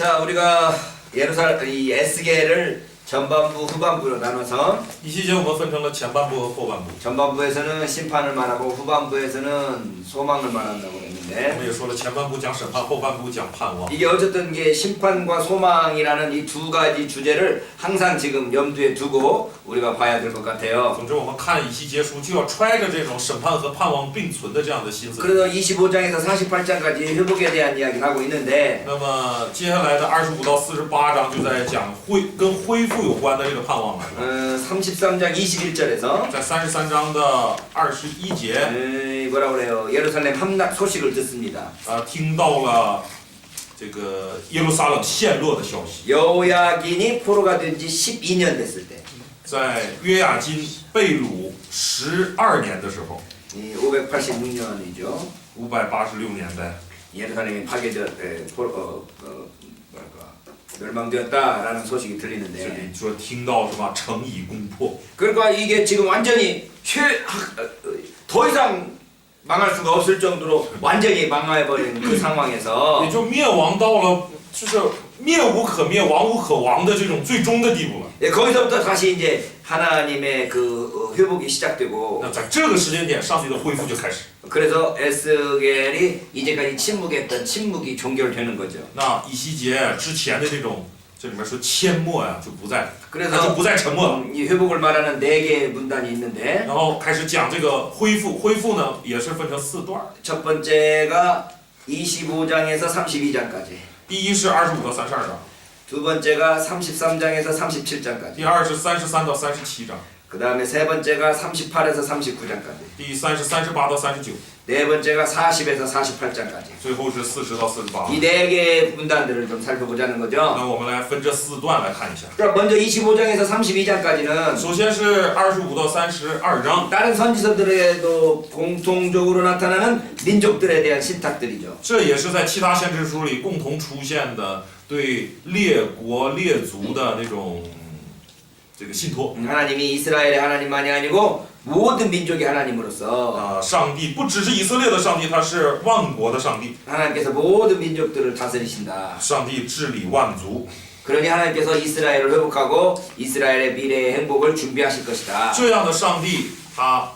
자, 우리가 이 에스겔을 전반부, 후반부로 나눠서 一期节我们分成了前半部和后半部。 전반부에서는 심판을 말하고 후반부에서는 소망을 말한다고 我 했는데 们也说了，前半部讲审判，后半部讲盼望。 이게 어쨌든 이게 심판과 소망이라는 이 두 가지 주제를 항상 지금 염두에 두고 우리가 봐야 될 것 같아요. 总之，我们看以西结书就要揣着这种审判和盼望并存的这样的心思。 그래서 25장에서 48장까지 회복에 대한 이야기를 하고 있는데 那么接下来的25到48章就在讲跟恢复有关的这个盼望了。 33장 21절에서 在33章的21节， 뭐라 그래요? 예루살렘 함락 소식을 듣습니다. 听到了这个耶路撒冷陷落的消息。 여호야긴이 포로가 된 지 12년 됐을 때 在约雅金被掳12年的时候， 586년이죠. 586年代， 예루살렘이 멸망되었다라는 소식이 这 들리는데 里说听到什么城已攻破， 그러니까 이게 지금 완전히 더 이상 망할 수가 없을 정도로 완전히 망해버린 그 상황에서 也就灭亡到了就是灭无可灭、亡无可亡的这种最终的地步了。 예, 거기서부터 다시 이제 하나님의 그 회복이 시작되고 那在这个时间点，上帝的恢复就开始。 그래서 에스겔이 이제까지 침묵했던 침묵이 종결되는 거죠. 那以西结之前的这种，这里面说缄默呀，就不再， 그래서 他就不再沉默了。 이 회복을 말하는 4개의 문단이 있는데 然后开始讲这个恢复，恢复呢也是分成4段。 첫 번째가 25장에서 32장까지 第一是25到32章， 두 번째가 33장에서 37장까지 第二是33到37章， 그 다음에 세 번째가 38에서 39장까지 第三是38到39， 네 번째가 40에서 48장까지 最后是40到48。 이 4개의 문단들을 좀 살펴보자는 거죠. 那我们来分这4段来看一下。 그럼 먼저 25장에서 32장까지는 首先是25到32章， 다른 선지서들에도 공통적으로 나타나는 민족들에 대한 신탁들이죠. 这也是在其他先知书里共同出现的对列国列族的那种这个信托。 하나님이 이스라엘의 하나님만이 아니고 모든 민족의 하나님으로서 上帝不只是以色列的上帝，他是万国的上帝。 하나님께서 모든 민족들을 다스리신다. 上帝治理万族， 그러니 하나님께서 이스라엘을 회복하고 이스라엘의 미래의 행복을 준비하실 것이다. 这样的上帝，他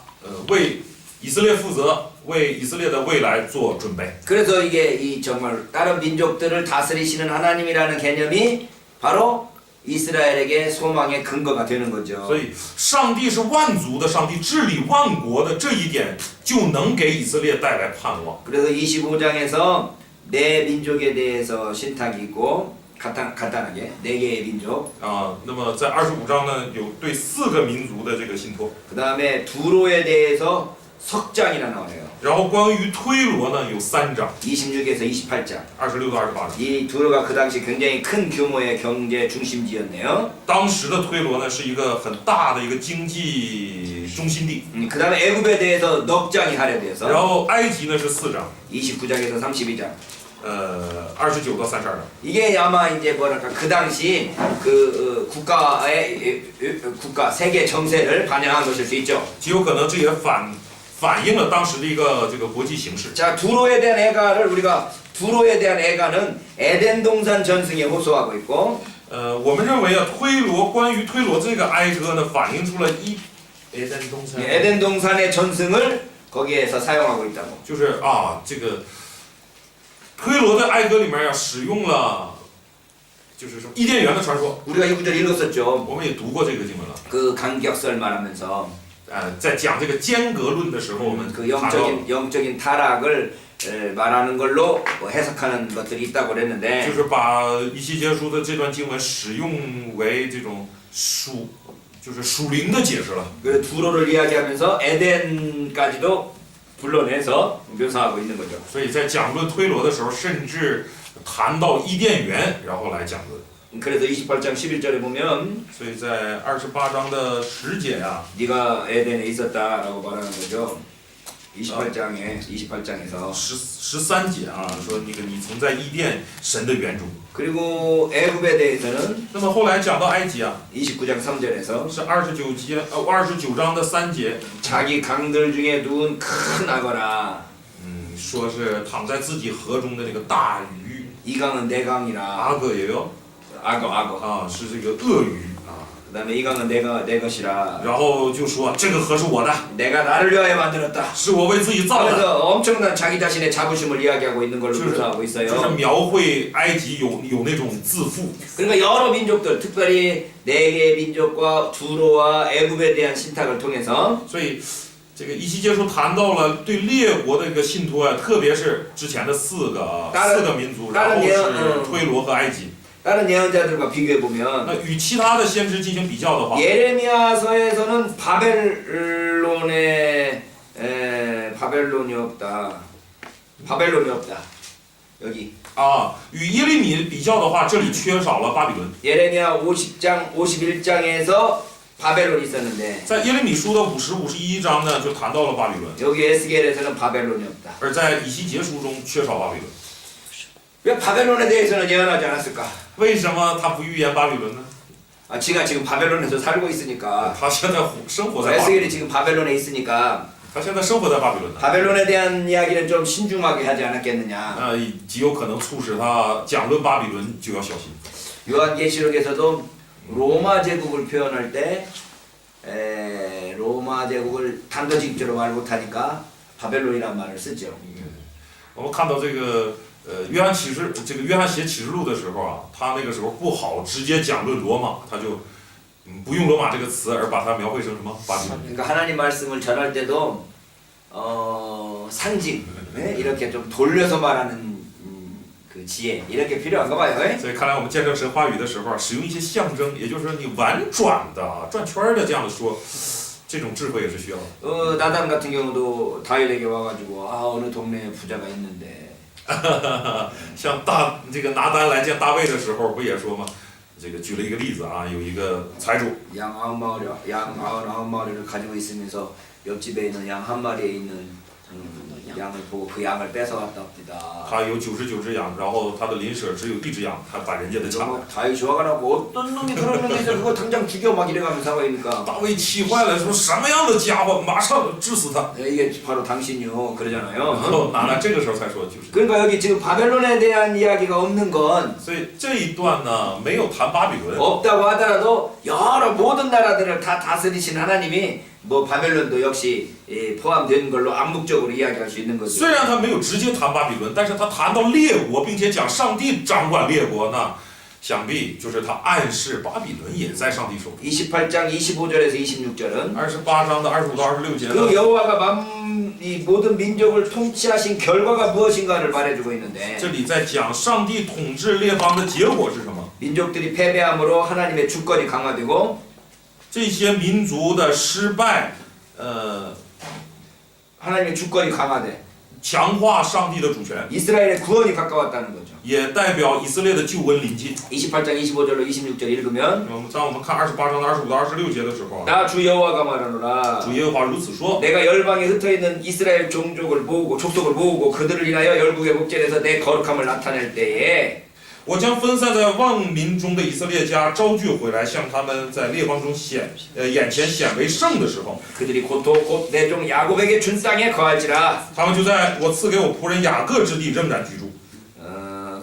为以色列负责，为以色列的未来做准备。 그래서 이게 이 정말 다른 민족들을 다스리시는 하나님이라는 개념이 바로 이스라엘에게 소망의 근거가 되는 거죠. 所以，上帝是万族的上帝，治理万国的这一点，就能给以色列带来盼望。 그래서 25장에서 네 민족에 대해서 신탁이 있고 간단하게 4개의 민족. 那么在25章呢，有对4个民族的这个信托。 그 다음에 두로에 대해서 석장이라 나와요. 然后关于推罗呢，有3章， 26에서 28장. 26到28章。 이 두로가 그 당시 굉장히 큰 규모의 경제 중심지였네요. 当时的推罗呢，是一个很大的一个经济中心地。 그 다음에 애굽에 대해서 넉 장이 할애돼서 然后埃及呢是4章， 29장에서 32장. 29到32章。 이게 아마 이제 뭐랄까 그 당시 그 국가 세계 정세를 반영한 것일 수 있죠. 极有可能这也反映了当时的一个这个国际形势。 자, 두로에 대한 애가를 우리가 두로에 대한 애가는 에덴 동산 전승에 호소하고 있고 我们认为啊，关于推罗这个哀歌呢，反映出了에덴 동산의 전승을 거기에서 사용하고 있다고. 就是这个推罗的哀歌里面呀，使用了就是说伊甸园的传说。 우리가 이 구절 읽었었죠. 我们也读过这个经文了。 그 간격설 말하면서 在讲这个间隔论的时候，我们 그 영적인 타락을 말하는 걸로 해석하는 것들이 있다고 就 그랬는데 是把以西结书的这段经文使用为这种就是属灵的解释了。 그 두로를 이야기하면서 에덴까지도 불러내서 묘사하고 있는 거죠. 所以在讲论推罗的时候，甚至谈到伊甸园，然后来讲论。 그래서 28장 11절에 보면 所以在28章的10节呀， 네가 에덴에 있었다라고 말하는 거죠. 28장에서 13节啊，说那个你曾在伊甸神的园中。 그리고 애굽에 대해서는 那么后来讲到埃及啊， 29장 3절에서 是29章的3节， 자기 강들 중에 누운 큰 악어나 说是躺在自己河中的那个大鱼， 이강은 내 강이라. 악어예요? 악어. 啊，是这个鳄鱼啊。 그다음에 이강은 내 것이라. 然后就说这个河是我的， 내가 나를 위하여 만들었다. 是我为自己造的， 그래서 엄청난 자기 자신의 자부심을 이야기하고 있는 걸로 就是 묘사하고 就是 있어요. 描绘埃及有那种自负。 그러니까 여러 민족들, 특별히 네 개의 민족과 두로와 애굽에 대한 신탁을 통해서 所以这个以西结书谈到了对列国的一个信托啊，特别是之前的四个民族，然后是推罗和埃及。 다른 예언자들과 비교해 보면 那与其他的先知进行比较的话， 예레미야서에서는 바벨론이 없다. 여기 啊，与耶利米比较的话，这里缺少了巴比伦。 예레미야 50장, 51장에서 바벨론이 있었는데 在耶利米书的50、51章呢，就谈到了巴比伦， 여기 에스겔에서는 바벨론이 없다. 而在以西结书中缺少巴比伦。 왜 바벨론에 대해서는 예언하지 않았을까? 为什么他不预言巴比伦呢？ 아, 지가 지금 바벨론에서 살고 있으니까 他现在生活在巴比伦， 에스겔이 지금 바벨론에 있으니까 他现在生活在巴比伦呢。 바벨론에 대한 이야기는 좀 신중하게 하지 않았겠느냐. 啊，极有可能促使他讲论巴比伦就要小心。 요한계시록에서도 로마 제국을 표현할 때 로마 제국을 단도직입적으로 말 못하니까 바벨론이라는 말을 쓰죠. 我们看到这个约翰写启示录的时候啊，他那个时候不好直接讲论罗马，他就不用罗马这个词，而把它描绘成什么巴比伦。 그러니까 하나님 말씀을 전할 때도 상징 이렇게 좀 돌려서 말하는 그 지혜 이렇게 필요한가 봐요. 所以看来我们见证神话语的时候啊，使用一些象征，也就是说你婉转的、转圈的这样的说，这种智慧也是需要的。 나단 같은 경우도 다윗에게 와가지고 어느 동네에 부자가 있는데 像这个拿单来见大卫的时候，不也说吗？这个举了一个例子啊，有一个财主， 양 99마리를 가지고 있으면서 옆집에 있는 양 한 마리에 있는 양을 보고 그 양을 뺏어갔답니다. 他有99只羊，然后他的邻舍只有一只羊，他把人家的抢了。 다윗이 와가지고 어떤 놈이 그런 놈이 있어 그거 당장 죽여 막 이래가면서 하니까 大卫气坏了，说什么样的家伙，马上治死他。 이게 바로 당신이요 然 그러잖아요. 后拿来这个时候才说就是。 그러니까 여기 지금 바벨론에 대한 이야기가 없는 건 所以这一段呢，没有谈巴比伦。 없다고 하더라도 여러 모든 나라들을 다 다스리신 하나님이 뭐 바벨론도 역시 포함된 걸로 암묵적으로 이야기할 수 있는 거죠. 虽然他没有直接谈巴比伦，但是他谈到列国，并且讲上帝掌管列国呢，想必就是他暗示巴比伦也在上帝手中。 28장 25절에서 26절은 28章的25到26节 그 呢， 여호와가 이 모든 민족을 통치하신 결과가 무엇인가를 말해주고 있는데 这里在讲上帝统治列邦的结果是什么？ 민족들이 패배함으로 하나님의 주권이 강화되고 这些民族的失败， 하나님의 주권이 강화돼 强化上帝的主权， 이스라엘의 구원이 가까웠다는 거죠. 也代表以色列的救恩临近。 28장 25절로 26절 읽으면 当我们看28章的25到26节的时候， 나 주 여호와가 말하노라 主耶和华如此说： 내가 열방에 흩어있는 이스라엘 족속을 모으고 그들을 인하여 열국의 목전에서 내 거룩함을 나타낼 때에 我将分散在万民中的以色列家招聚回来，向他们在列邦中眼前显为圣的时候， 그들이 곧 내 종 야곱에게 준 땅에 거할지라 他们就在我赐给我仆人雅各之地仍然居住。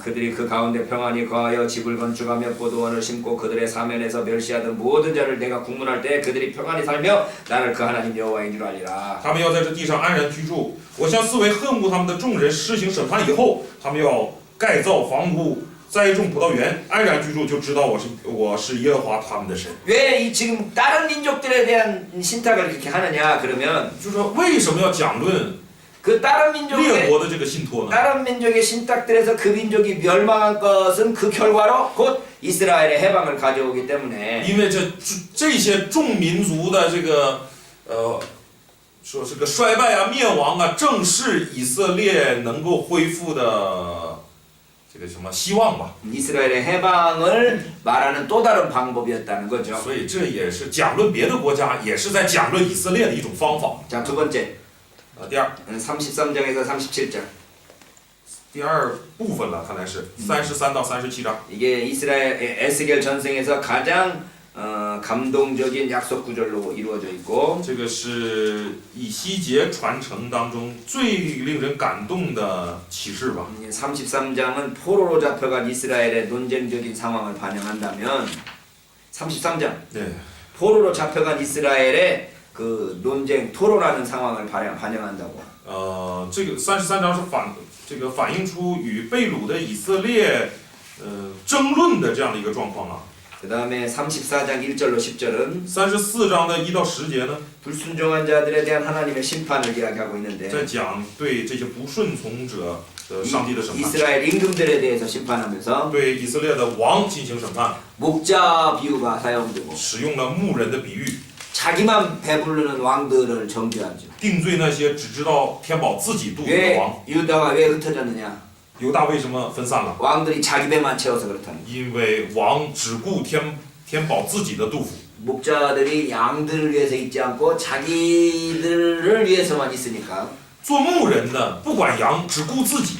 그들이 그 가운데 평안히 거하여 집을 건축하며 포도원을 심고 그들의 사면에서 멸시하던 모든 자를 내가 국문할 때 그들이 평안히 살며 나를 그 하나님 여호와인 줄 알리라 他们要在这地上安然居住。我向四围恨恶他们的众人施行审判以后，他们要盖造房屋，栽种葡萄园，安然居住，就知道我是耶和华他们的神。 왜 지금 다른 민족들에 대한 신탁을 이렇게 하느냐 그러면 就是说，为什么要讲论 그 다른 列 민족의 国的这个信托呢？ 다른 민족의 신탁들에서 그 민족이 멸망한 것은 그 결과로 곧 이스라엘의 해방을 가져오기 때문에 因为这些众民族的这个说这个衰败啊、灭亡啊，正是以色列能够恢复的这个什么希望吧。 이스라엘의 해방을 말하는 또 다른 방법이었다는 거죠. 所以这也是讲论别的国家，也是在讲论以色列的一种方法。 자, 두 번째. 第二 33장에서 37장. 第二部分了，看来是33到37章。 이게 이스라엘 에스겔 전승에서 가장 감동적인 약속 구절로 이루어져 있고 这个是以西结传承当中最令人感动的启示吧。 33장은 포로로 잡혀간 이스라엘의 논쟁적인 상황을 반영한다면 33장 对， 포로로 잡혀간 이스라엘의 그 논쟁 토론하는 상황을 반영한다고. 这个33章是反映出与被掳的以色列争论的这样的一个状况啊。 그 다음에 34장 1절로 10절은 34章的1到10节呢， 불순종한 자들에 대한 하나님의 심판을 이야기하고 있는데 在讲对这些不顺从者的上帝的审判， 이스라엘 임금들에 대해서 심판하면서 对以色列的王进行审判， 목자 비유가 사용되고 使用了牧人的比喻， 자기만 배부르는 왕들을 정죄하죠. 定罪那些只知道填饱自己肚子的 왜 王。 유다가 왜 흩어졌느냐? 犹大为什么分散了？ 왕들이 자기 배만 채워서 그렇다는 거예요. 因为王只顾填饱自己的肚腹， 목자들이 양들을 위해서 있지 않고 자기들을 위해서만 있으니까 做牧人的不管羊，只顾自己，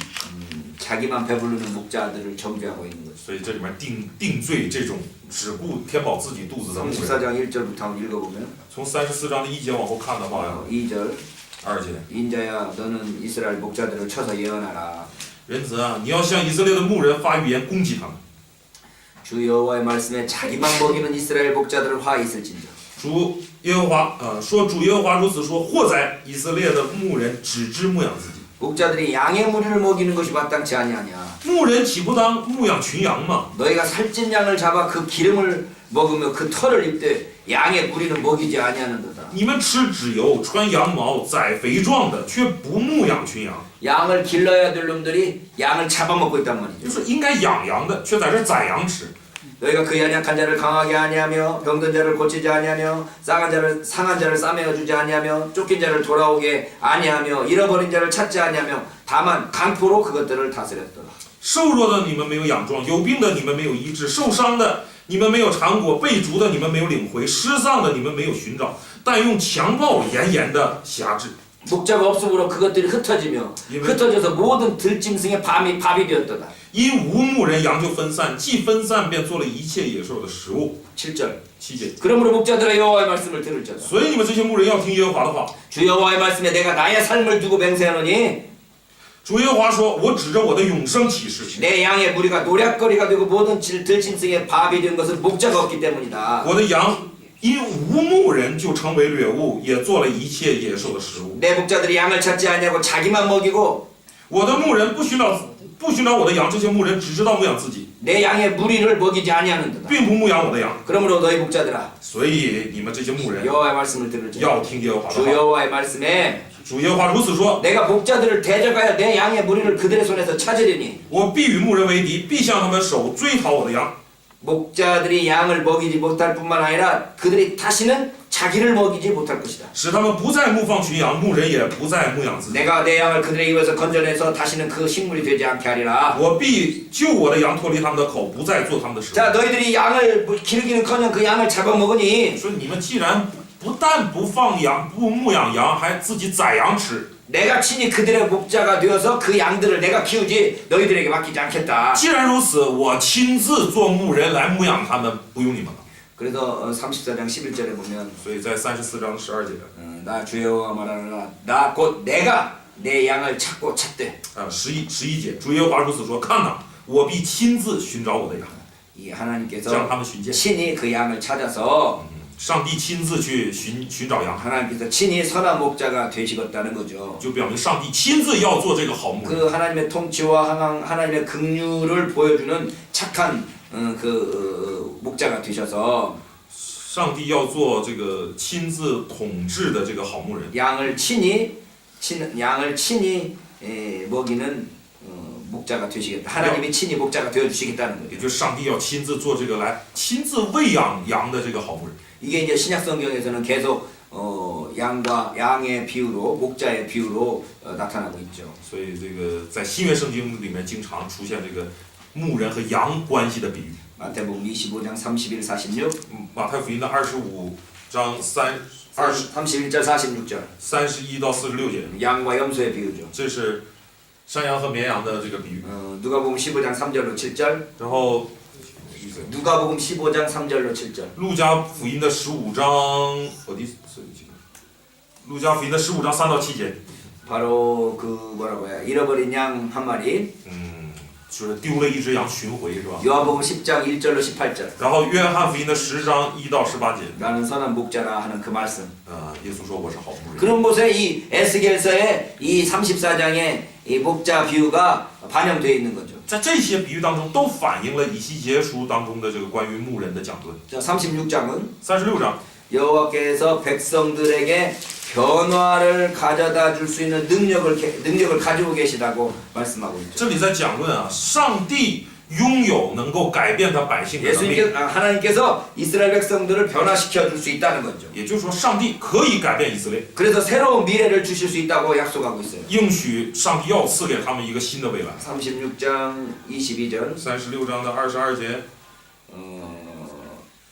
자기만 배부르는 목자들을 정죄하고 있는 거죠. 所以这里面定罪这种只顾填饱自己肚子的牧人。 34장 1절부터 한번 읽어보면 从34章的1节往后看的话呀， 2절 2节， 인자야 너는 이스라엘 목자들을 쳐서 예언하라. 人子啊，你要向以色列的牧人发预言，攻击他们。 주 여호와의 말씀에 자기만 먹이는 이스라엘 목자들을 화 있을진저. 主耶和华，说主耶和华如此说：祸哉！以色列的牧人只知牧养自己。 목자들이 양의 무리를 먹이는 것이 마땅치 아니하냐. 牧人岂不当牧养群羊吗？ 너희가 살찐 양을 잡아 그 기름을 먹으며 그 털을 입되 양의 무리는 먹이지 아니하는도다. 你们吃脂油，穿羊毛，宰肥壮的，却不牧养群羊。 양을 길러야 될 놈들이 양을 잡아먹고 있단 就 말이죠. 是应该养羊的，却在这宰羊吃。 너희가 그 연약한 자를 강하게 아니하며 병든 자를 고치지 아니하며 상한 자를 싸매어 주지 아니하며 쫓긴 자를 돌아오게 아니하며 잃어버린 자를 찾지 아니하며 다만 강포로 그것들을 다스렸더라. 瘦弱的你们没有养壮，有病的你们没有医治，受伤的你们没有缠裹，被逐的你们没有领回，失丧的你们没有寻找，但用强暴严严的辖制。 목자가 없으므로 그것들이 흩어지며 흩어져서 모든 들짐승의 밥이 되었도다. 因无牧人，羊就分散，既分散，便做了一切野兽的食物。 7절 7节。 그러므로 목자들의 여호와의 말씀을 들을지어다. 所以你们这些牧人要听耶和华的话。 주 여호와의 말씀에 내가 나의 삶을 두고 맹세하노니 主耶和华说：“我指着我的永生启示， 내 양의 무리가 노략거리가 되고 모든 들짐승의 밥이 된 것은 목자가 없기 때문이다. 我的羊因无牧人就成为掠物，也做了一切野兽的食物。 내 목자들이 양을 찾지 아니하고 자기만 먹이고 我的牧人不寻找我的羊，这些牧人只知道牧养自己， 내 양의 무리를 먹이지 아니하는도다. 并不牧养我的羊。 그러므로 너희 목자들아 所以你们这些牧人 여호와의 말씀을 들을지어다. 要听耶和华的 주 话。 여호와의 말씀에 主耶和华如此说： 내가 목자들을 대적하여 내 양의 무리를 그들의 손에서 찾으리니 我必与牧人为敌，必向他们手追讨我的羊。 목자들이 양을 먹이지 못할 뿐만 아니라 그들이 다시는 자기를 먹이지 못할 것이다. 使他们不再牧放群羊，牧人也不再牧养自己。 내가 내 양을 그들의 입에서 건져내서 다시는 그 식물이 되지 않게 하리라. 我必救我的羊脱离他们的口，不再做他们的食物。 자, 너희들이 양을 기르기는커녕 그 양을 잡아먹으니 说你们既然不但不放羊，不牧养羊，还自己宰羊吃。 내가 친히 그들의 목자가 되어서 그 양들을 내가 키우지 너희들에게 맡기지 않겠다. 既然如此，我亲自做牧人来牧养他们，不用你们了。 그래서 34장 11절에 보면 所以在34章12节， 나 주여호와 말하노라 나 곧 내가 내 양을 찾고 찾되 11节，主耶和华如此说：看哪，我必亲自寻找我的羊， 이 将 하나님께서 他们寻见。 친히 그 양을 찾아서 上帝亲自去寻找羊， 하나님께서 친히 선한 목자가 되시겠다는 거죠. 就表明上帝亲自要做这个好牧人。 그 하나님의 통치와 하나님의 긍휼을 보여주는 착한 목자가 되셔서 上帝要做这个亲自统治的这个好牧人， 양을 친히 먹이는 목자가 되시겠다. 하나님이 친히 목자가 되어 주시겠다는 거죠. 也就是上帝要亲自做这个来亲自喂养羊的这个好牧人。 이게 이제 신약 성경에서는 계속 양의 비유로 목자의 비유로 나타나고 있죠. 所以这个在新约圣经里面经常出现这个牧人和羊关系的比喻。 마태복음 25장 31, 46, 马太福音的25章31절 46절 31到46节， 양과 염소의 비유죠. 这是山羊和绵羊的这个比喻。 누가복음 15장 3절로 7절 然后岁。 누가복음 15장 3절로 7절. 路加福音的15章，路加福音的15章3到7节， 바로 그 뭐라고 해야 잃어버린 양 한 마리. 是丢了一只羊寻回，是吧？ 요한복음 10장 1절로 18절. 然后约翰福音的10章1到18节， 나는 선한 목자라 하는 그 말씀. 耶稣说我是好牧人。 그런 곳에 이 에스겔서의 이 34장의 이 목자 비유가 반영되어 있는 거죠. 在这些比喻当中，都反映了以西结书当中的这个关于牧人的讲论。 자, 36장은 36章， 여호와께서 백성들에게 변화를 가져다 줄 수 있는 능력을 가지고 계시다고 말씀하고 있죠. 这里在讲论啊，上帝拥有能够改变他百姓的能力， 하나님께서 이스라엘 백성들을 변화시켜 줄 수 있다는 거죠. 也就是说，上帝可以改变以色列， 그래서 새로운 미래를 주실 수 있다고 약속하고 있어요. 应许上帝要赐给他们一个新的未来。 36장 22절. 36章的22节，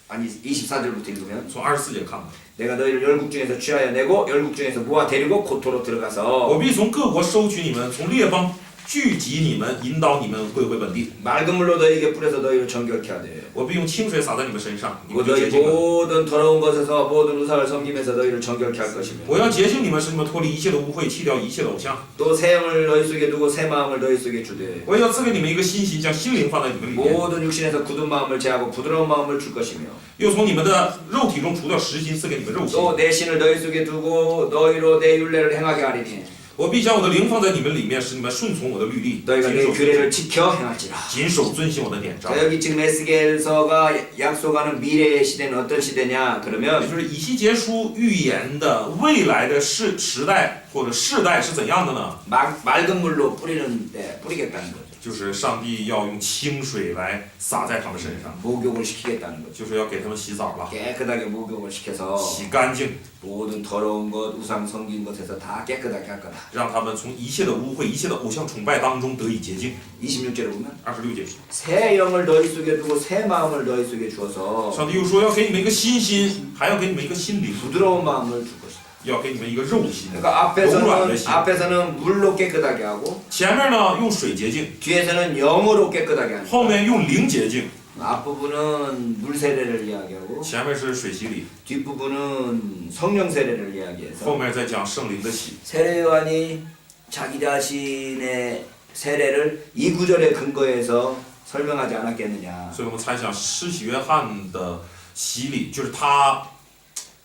아니 24절부터 읽으면 从24节看吧。 내가 너희를 열국 중에서 취하여 내고 열국 중에서 모아 데리고 고토로 들어가서 我必从各国收取你们，从列邦聚集你们，引导你们归回本地。 맑은 물로 너희에게 뿌려서 너희를 정결케 하되 我必用清水洒在你们身上，你 그리고 们就洁 너희 净了。 모든 더러운 것에서 모든 우상을 섬기면서 너희를 정결케 할 것이며 我要洁净你们，使你们脱离一切的污秽，弃掉一切的偶像。 또 새 영을 너희 속에 두고 새 마음을 너희 속에 주되 我要赐给你们一个新心，将心灵放在你们里面， 모든 육신에서 굳은 마음을 제하고 부드러운 마음을 줄 것이며 又从你们的肉体中除掉实心，赐给你们肉心。 또 내 신을 너희 속에 두고 너희로 내 율례를 행하게 하리니 我必将我的灵放在你们里面，使你们顺从我的律例， 너희가 谨 내 守 규례를 지켜 행할지라. 谨守遵行我的典章。 자, 여기 지금 에스겔서가 약속하는 미래의 시대는 어떤 시대냐 也 그러면 就是以西结书预言的未来的时代或者世代是怎样的呢？ 맑은 물로 뿌리겠다는 거죠. 就是上帝要用清水来洒在他们身上， 목욕을 시키겠다는 거죠. 就是要给他们洗澡了， 깨끗하게 목욕을 시켜서 洗干净， 모든 더러운 것, 우상 섬긴 것에서 다 깨끗하게 할 거다. 让他们从一切的污秽、一切的偶像崇拜当中得以洁净。 26절에 보면 26节， 새 영을 너희 속에 두고 새 마음을 너희 속에 주어서 上帝又说要给你们一个新心，还要给你们一个心灵， 부드러운 마음을 줄 것이다. 要给你们一个肉心， 그러니까 柔软的心。 앞에서는 물로 깨끗하게 하고 前面呢用水洁净， 뒤에서는 영으로 깨끗하게 하는 后面用灵洁净， 앞부분은 물 세례를 이야기하고 前面是水洗礼， 뒷부분은 성령 세례를 后 이야기해서 面再讲圣灵的洗。 세례 요한이 자기 자신의 세례를 이 구절에 근거해서 설명하지 않았겠느냐. 所以我们猜想，施洗约翰的洗礼，就是他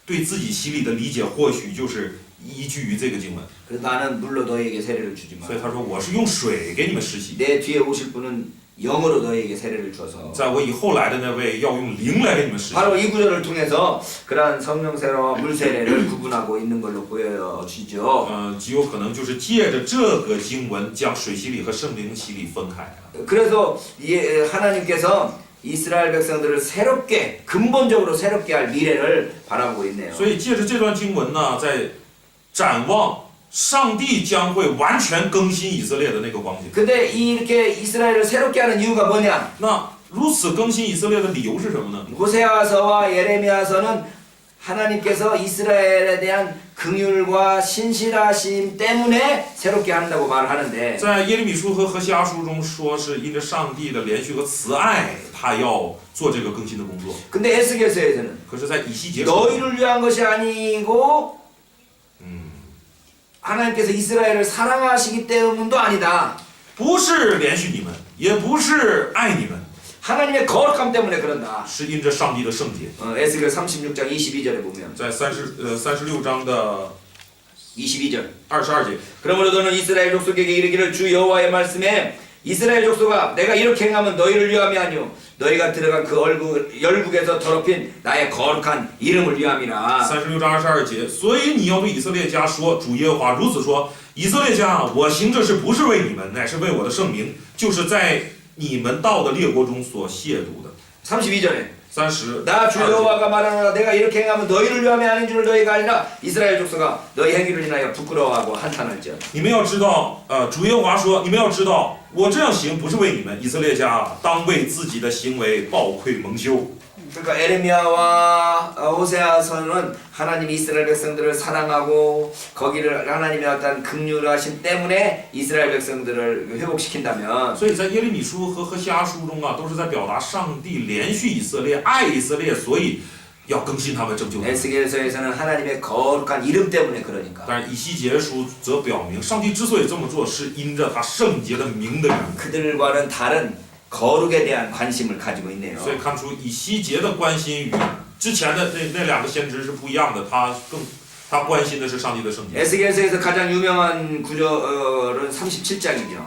对自己洗礼的理解，或许就是依据于这个经文。 그래서 나는 물로 너희에게 세례를 주지 마. 所以他说：“我是用水给你们施洗， 내 뒤에 오실 분은 영으로 너희에게 세례를 줘서 在我以后来的那位要用灵来给你们施洗。” 바로 이 구절을 통해서 그러한 성령 세례와 물 세례를 구분하고 있는 걸로 보여지죠. 极有可能就是借着这个经文，将水洗礼和圣灵洗礼分开。 그래서 하나님께서 이스라엘 백성들을 새롭게 근본적으로 새롭게 할 미래를 바라보고 있네요. 所以借着这段经文呢，在展望上帝将会完全更新以色列的那个光景。 근데 이렇게 이스라엘을 새롭게 하는 이유가 뭐냐? 那如此更新以色列的理由是什么呢？ 호세아서와 예레미야서는 하나님께서 이스라엘에 대한 긍휼과 신실하심 때문에 새롭게 한다고 말을 하는데 在耶利米书和何西阿书中说，是因着上帝的连续和慈爱，他要做这个更新的工作。 근데 에스겔서에서는 可是，在以西结书， 너희를 위한 것이 아니고 하나님께서 이스라엘을 사랑하시기 때문도 아니다. 不是连续你们，也不是爱你们， 하나님의 거룩함 때문에 그런다. 是因着上帝的圣洁。 에스겔 36장 22절에 보면 在36章的 22절 22节， 그러므로 너는 이스라엘 족속에게 이르기를 주 여호와의 말씀에 이스라엘 족속아 내가 이렇게 행하면 너희를 위함이 아니오 너희가 들어간 그 열국에서 더럽힌 나의 거룩한 이름을 위함이라. 36章22节，所以你要对以色列家说，主耶和华如此说：以色列家，我行这事不是为你们，乃是为我的圣名，就是在你们到的列国中所亵渎的。 32절에 30， 나 주 여호와가 말하노라 내가 이렇게 행하면 너희를 위함이 아닌 줄 너희가 알리라. 이스라엘 족속아 너희 행위를 인하여 부끄러워하고 한탄할지어다. 你们要知道，主耶和华说，你们要知道，我这样行不是为你们，以色列家当为自己的行为抱愧蒙羞。 그러니까 에레미야와 호세아서는 하나님이 이스라엘 백성들을 사랑하고 거기를 하나님의 어떤 긍휼하심 때문에 이스라엘 백성들을 회복시킨다면 所以在耶利米书和何西阿书中啊，都是在表达上帝连续以色列、爱以色列，所以要更新他们、拯救他们。 에스겔서에서는 하나님의 거룩한 이름 때문에 그러니까. 但是以西结书则表明，上帝之所以这么做，是因着他圣洁的名的缘故。 그들과는 다른 거룩에 대한 관심을 가지고 있네요. 所以看出以西结的关心与之前的那两个先知是不一样的，他关心的是上帝的圣洁。 에스겔서에서 가장 유명한 구절은 37장이죠.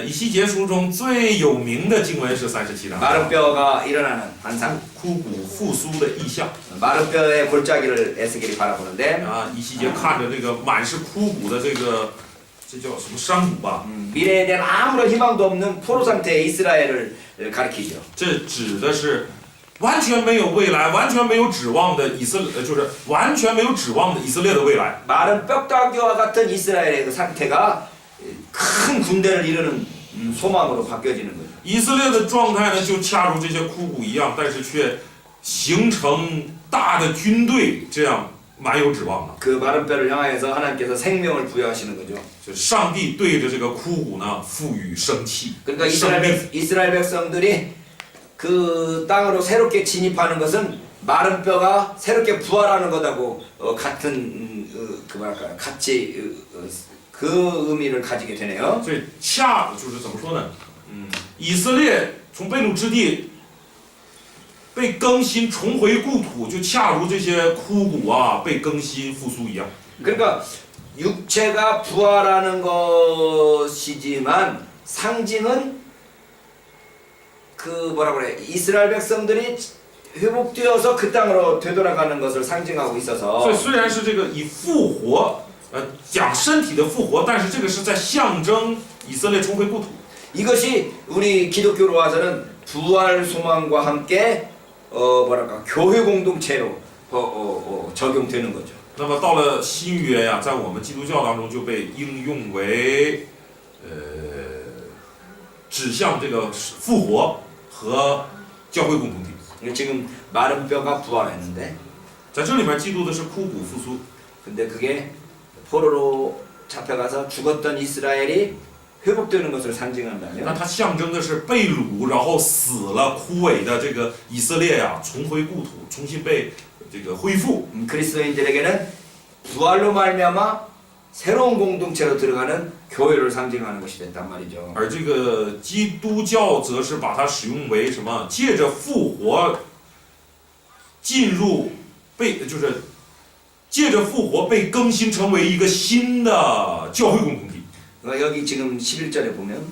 以西结书中最有名的经文是37章， 마른 뼈가 일어나는 환상. 枯骨复苏的意象。 마른 뼈의 골짜기를 에스겔이 바라보는데 啊，以西结看着这个满是枯骨的这叫什么山谷吧？ 미래에 대한 아무런 희망도 없는 포로 상태의 이스라엘을 가리키죠. 这指的是完全没有未来、完全没有指望的就是完全没有指望的以色列的未来。 마른 뼈다귀와 같은 이스라엘의 그 상태가 큰 군대를 이루는 소망으로 바뀌어지는 거죠. 以色列的状态呢，就恰如这些枯骨一样，但是却形成大的军队，这样蛮有指望的。 그 마른 뼈를 향하여서 하나님께서 생명을 부여하시는 거죠. 就上帝对着这个枯骨呢赋予生气， 그러니까 生命。 이스라엘 백성들이 그 땅으로 새롭게 진입하는 것은 마른 뼈가 새롭게 부활하는 것하고 같은 그 뭐랄까 같이 그 의미를 가지게 되네요. 所以就是怎么说呢？以色列从被掳之地被更新重回故土，就恰如这些枯骨啊被更新复苏一样。 그러니까 육체가 부활하는 것이지만 상징은 그 뭐라 그래 이스라엘 백성들이 회복되어서 그 땅으로 되돌아가는 것을 상징하고 所以 있어서 虽然是这个以复活，讲身体的复活，但是这个是在象征以色列重回故土。 이것이 우리 기독교로 와서는 부활 소망과 함께 뭐랄까 교회 공동체로 적용되는 거죠. 那么到了新约呀、在我们基督教当中就被应用为，指向这个复活和教会共同体。 지금 마른 뼈가 부활했는데 在这里面记录的是枯骨复苏， 근데 그게 포로로 잡혀가서 죽었던 이스라엘이 회복되는 것을 那 상징한다면 它象征的是被掳然后死了枯萎的这个以色列呀、重回故土，重新被这个恢复。 그리스도인들에게는 부활로 말미암아 새로운 공동체로 들어가는 교회를 상징하는 것이 됐단 말이죠. 而这个基督教则是把它使用为什么？借着复活进入就是借着复活被更新成为一个新的教会共同体。 여기 지금 11절에 보면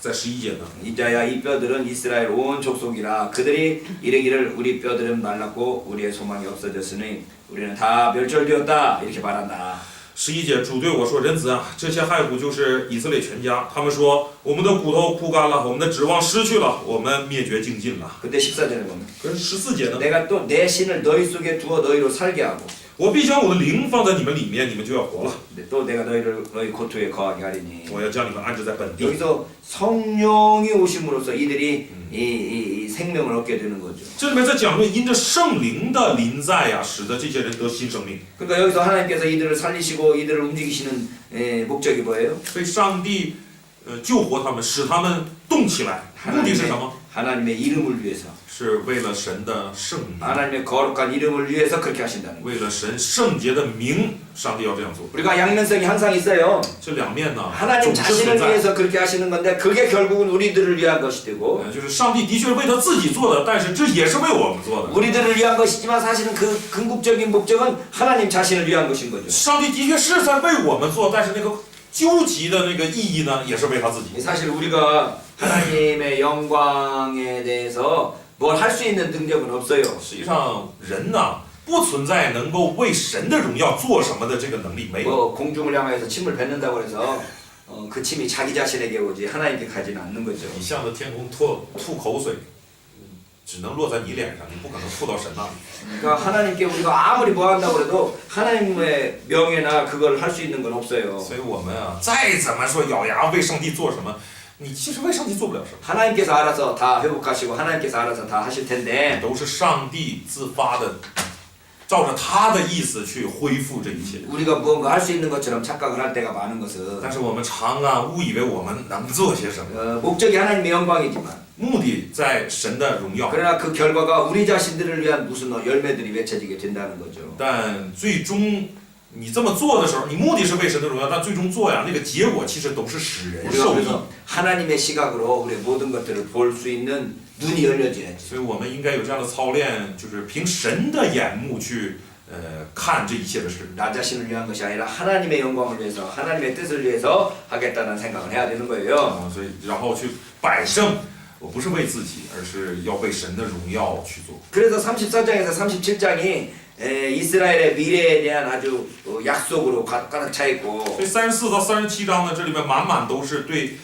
在11节呢， 이자야 이 뼈들은 이스라엘 온 족속이라 그들이 이르기를 우리 뼈들은 말랐고 우리의 소망이 없어졌으니 우리는 다 멸절되었다 이렇게 말한다. 11节，主对我说：“人子啊，这些骸骨就是以色列全家。他们说，我们的骨头枯干了，我们的指望失去了，我们灭绝尽尽了。 그때 14절에 보면 可是14节呢？ 내가 또 내 신을 너희 속에 두어 너희로 살게 하고 我必将我的灵放在你们里面，你们就要活了。 또 내가 너희 고토에 거하게 하리니 我要将你们安置在本地。 여기서 성령이 오심으로써 이들이 이 생명을 얻게 되는 거죠. 这里面在讲论因着圣灵的临在呀、使得这些人得新生命。 그러니까 여기서 하나님께서 이들을 살리시고 이들을 움직이시는 목적이 뭐예요? 所以上帝救活他们，使他们动起来，目的是什么？ 하나님의 이름을 위해서 是为了神的圣名， 하나님의 거룩한 이름을 위해서 그렇게 하신다는 거예요. 为了神圣洁的名，上帝要这样做。 우리가 양면성이 항상 있어요. 这两面呢， 하나님 总是 자신을 存在。 위해서 그렇게 하시는 건데 그게 결국은 우리들을 위한 것이 되고 就是上帝的确是为他自己做的，但是这也是为我们做的。 우리들을 위한 것이지만 사실은 그 궁극적인 목적은 하나님 자신을 위한 것인 거죠. 上帝的确是在为我们做，但是那个究极的那个意义呢，也是为他自己。 사실 우리가 하나님의 영광에 대해서 뭘 할 수 있는 능력은 없어요. 实际上，人呐，不存在能够为神的荣耀做什么的这个能力，没有。 뭐 공중을 향해서 침을 뱉는다고 해서 그 침이 자기 자신에게 오지 하나님께 가지는 않는 거죠. 你向着天空吐口水，只能落在你脸上，你不可能吐到神那里。 그러니까 하나님께 우리가 아무리 뭐 한다고 해도 하나님의 명예나 그걸 할 수 있는 건 없어요. 所以我们啊，再怎么说咬牙为上帝做什么，你其实为上帝做不了什么， 하나님께서 알아서 다 회복하시고 하나님께서 알아서 다 하실 텐데 都是上帝自发的，照着他的意思去恢复这一切。 우리가 무언가 할 수 있는 것처럼 착각을 할 때가 많은 것은 但是我们常误以为我们能做些什么， 목적이 하나님의 영광이지만 目的在神的荣耀， 그러나 그 결과가 우리 자신들을 위한 무슨 열매들이 맺혀지게 된다는 거죠. 但最终你这么做的时候，你目的是为神的荣耀，但最终做呀，那个结果其实都是使人 우리가 受益。 그래서 하나님의 시각으로 우리 모든 것들을 볼 수 있는 눈이 열려져야지. 所以我们应该有这样的操练，就是凭神的眼目去看这一切的事。 나 자신을 위한 것이 아니라 하나님의 영광을 위해서 하나님의 뜻을 위해서 하겠다는 생각을 해야 되는 거예요. 所以然后去摆正，我不是为自己，而是要为神的荣耀去做。 그래서 34장에서 37장이 이스라엘의 미래에 대한 아주 약속으로 가득 차 있고 所以34到37章呢，这里面满满都是对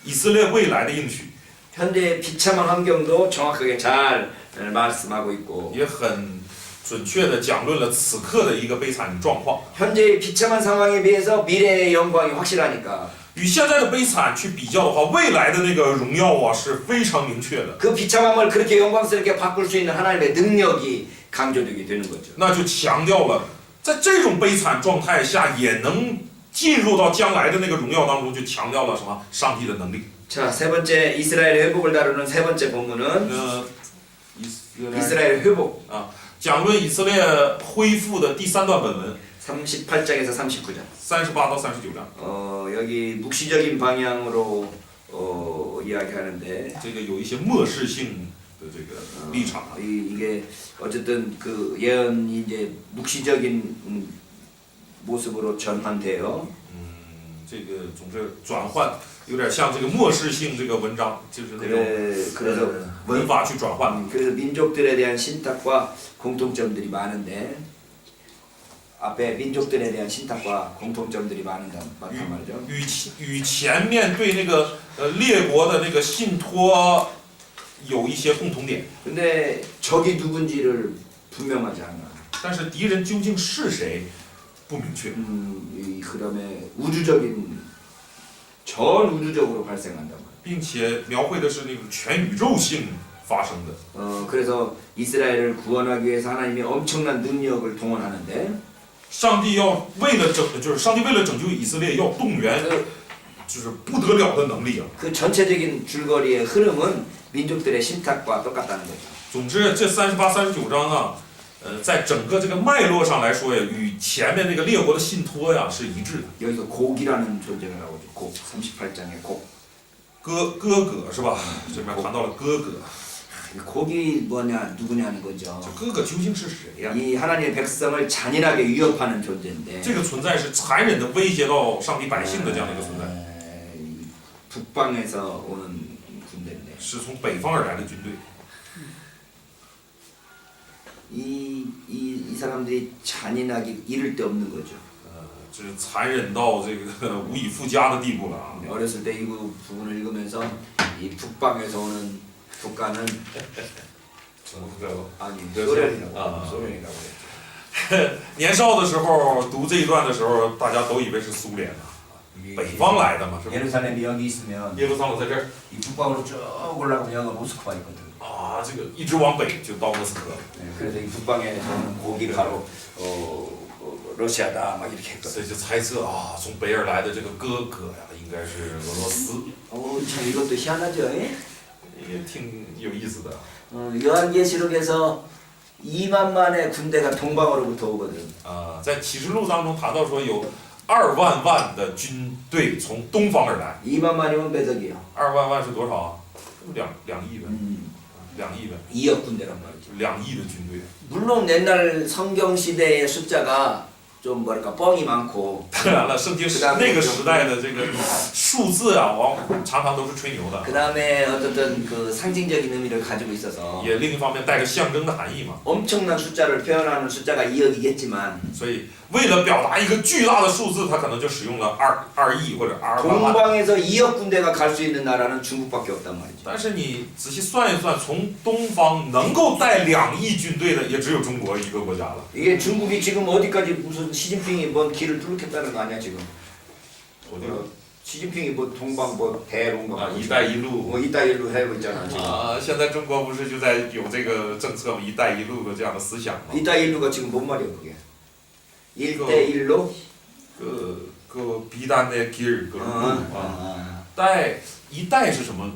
以色列未来的应许， 현재 비참한 환경도 정확하게 잘 말씀하고 있고 也很准确的讲论了此刻的一个悲惨状况。 현재의 비참한 상황에 비해서 미래의 영광이 확실하니까 与现在的悲惨去比较的话，未来的那个荣耀啊是非常明确的， 그 비참함을 그렇게 영광스럽게 바꿀 수 있는 하나님의 능력이 강조되게 되는 거죠. 那就强调了在这种悲惨状态下也能进入到将来的那个荣耀当中，就强调了什么？上帝的能力。 자, 세 번째 이스라엘의 회복을 다루는 세 번째 본문은 이스라엘 이스라엘 회복 讲论以色列恢复的第三段本文， 38장에서 39장. 38到39章。 여기 묵시적인 방향으로 이야기하는데 这个有一些漠视性的这个立场。 이게 어쨌든 그 예언이 이제 묵시적인 모습으로 전환돼요. 这个总之转换有点像这个漠视性这个文章，就是那种 그래서 文法去转换。 그래서 민족들에 대한 신탁과 공통점들이 많은데 앞에 민족들에 대한 신탁과 공통점들이 많단 말이죠. 与前面对那个列国的那个信托有一些共同点， 근데 적이 누군지를 분명하지 않아. 但是敌人究竟是谁不明确。 그다음에 우주적인 전 우주적으로 발생한단 말이야. 并且描绘的是那种全宇宙性发生的。 그래서 이스라엘을 구원하기 위해서 하나님이 엄청난 능력을 동원하는데 上帝要为了就是上帝为了拯救以色列，要动员就是不得了的能力啊。 그 전체적인 줄거리의 흐름은 민족들의 신탁과 똑같다는 거죠. 总之，这38、39章啊，在整个这个脉络上来说呀，与前面那个列国的信托呀是一致的。 여기서 곡이라는 존재가 나오죠. 곡 38장의 곡. 哥哥是吧？这边谈到了哥哥， 곡이 뭐냐 누구냐는 거죠. 这哥哥究竟是谁呀？ 이 하나님의 백성을 잔인하게 위협하는 존재인데 这个存在是残忍的威胁到上帝百姓的这样的一个存在， 북방에서 오는 군대인데 是从北方而来的军队。 이 사람들이 잔인하게 이를 데 없는 거죠. 这是残忍到这个无以复加的地步了啊！ 어렸을 때 이 부분을 읽으면서 이 북방에서 오는 국가는 아니 소련이라고 소련이라고 그랬죠. 年少的时候读这一段的时候，大家都以为是苏联啊，北方来的嘛，是吧？ 예루살렘이 여기 있으면 耶路撒冷在这儿 이 북방으로 쭉 올라가면 여기가 모스크바 있거든. 啊，这个一直往北就到莫斯科。 그래서 이 북방에 오는 고기를 바로 러시아다 막 이렇게 했거든. 所以就猜测啊，从北而来的这个哥哥呀，应该是俄罗斯， 참 이것도 희한하죠. 예? 也挺有意思的。 요한계시록에서 2만만의 군대가 동방으로부터 오거든. 在启示录当中谈到说有2万万的军队从东方而来， 2만만이면 몇 억이요? 2万万是多少啊？2亿呗，2亿呗， 2억 군대란 말이죠. 2亿的军队。 물론 옛날 성경 시대의 숫자가 좀 뭐랄까 뻥이 많고 当然了，圣经是那个时代的这个数字啊，常常都是吹牛的， 그 다음에 어떤 그 상징적인 의미를 가지고 있어서 也另一方面带着象征的含义嘛。 엄청난 숫자를 표현하는 숫자가 2억이겠지만 所以为了表达一个巨大的数字，他可能就使用了2亿或者2万万。 동방에서 2억 군대가 갈 수 있는 나라는 중국밖에 없단 말이죠. 但是你仔细算一算，从东方能够带2亿军队的，也只有中国一个国家了。 이게 중국이 지금 어디까지 무슨 시진핑이 뭔 길을 뚫겠다는 거 아니야 지금? 我这个 시진핑이 뭐 동방 뭐 대롱 啊，一带一路。 뭐 이따일로 하고 있잖아 지금. 啊，现在中国不是就在有这个政策吗？“一带一路”的这样的思想吗？ 이따일로가 지금 뭔 말이야 그게? 1대1로? 그 비단의 길, 그路啊， 아. 带一带是什么？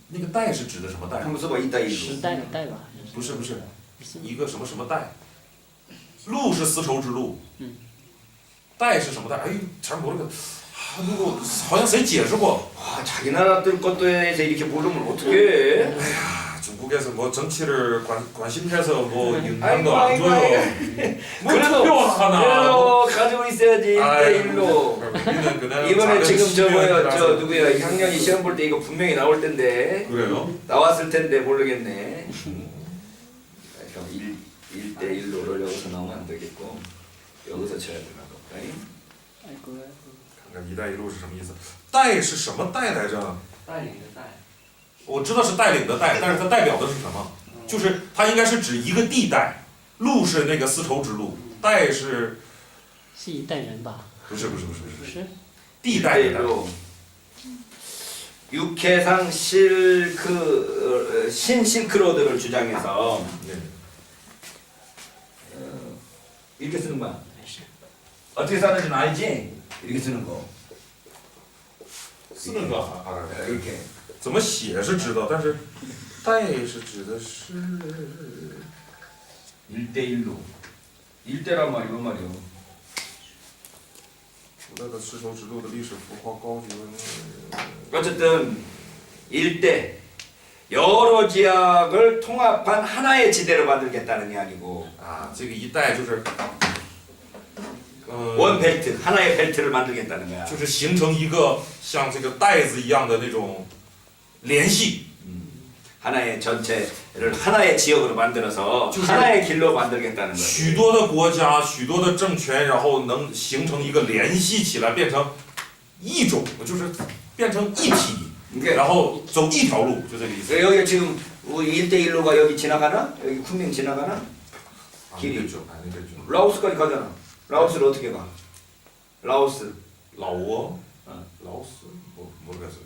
那个带是指的什么带？ 한번 써봐 이따일로. 时代的代吧？不是不是，不是一个什么什么带？路是丝绸之路，嗯，带是什么带？哎，잘 모르겠。那个好像谁解释过？ 와 자기 나라들 것도에서 이렇게 모르면 어떡해? 중국에서 뭐 정치를 관심해서 뭐 영향도 아이고, 안 아이고, 줘요. 뭐 그래도 투표하나. 그래도 가지고 있어야지 1대1로. 우리는 그냥 이번에 작은 지금 저 뭐야 시민이라서. 저 누구야 향년이 시험 볼 때 이거 분명히 나올 텐데 그래요? 나왔을 텐데 모르겠네. 그럼 1대1로를 여기서 나오면 안 되겠고 여기서 쳐야 되나 보다. 爱国看看“一带一路”是什么意思？带是什么带来着？带领的带，我知道是带领的带，但是它代表的是什么？就是它应该是指一个地带，路是那个丝绸之路，带是是一代人吧？不是不是，地带的带。 1대1로 육해상 실크 신실크로드를 주장해서 네. 이렇게 쓰는 거야. 어떻게 쓰는지는 알지? 이렇게 쓰는 거. 四个啊， 이렇게. 怎么写是知道，但是带是指的是 1대1로. 1대란 말이 뭔 말이야? 古代的丝绸之路的历史浮夸高举。 어쨌든 1대 여러 지역을 통합한 하나의 지대로 만들겠다는 게 아니고 啊，这个一带就是， 원 벨트 하나의 벨트를 만들겠다는 거야. 就是形成一个像这个带子一样的那种联系， 하나의 전체를 하나의 지역으로 만들어서就是 하나의 길로 만들겠다는 许 거야. 多的国家、许多的政权，然后能形成一个联系起来，变成一种，就是变成一体， 그러니까 然后走一条路，就这个意思。 여기 지금 우리 1대1로가 여기 지나가나? 여기 쿤밍 지나가나? 啊，那个就，哎，那个就， 라오스까지 가잖아. 라오스를 어떻게 가? 라오스. 老挝，老死，모르겠어요.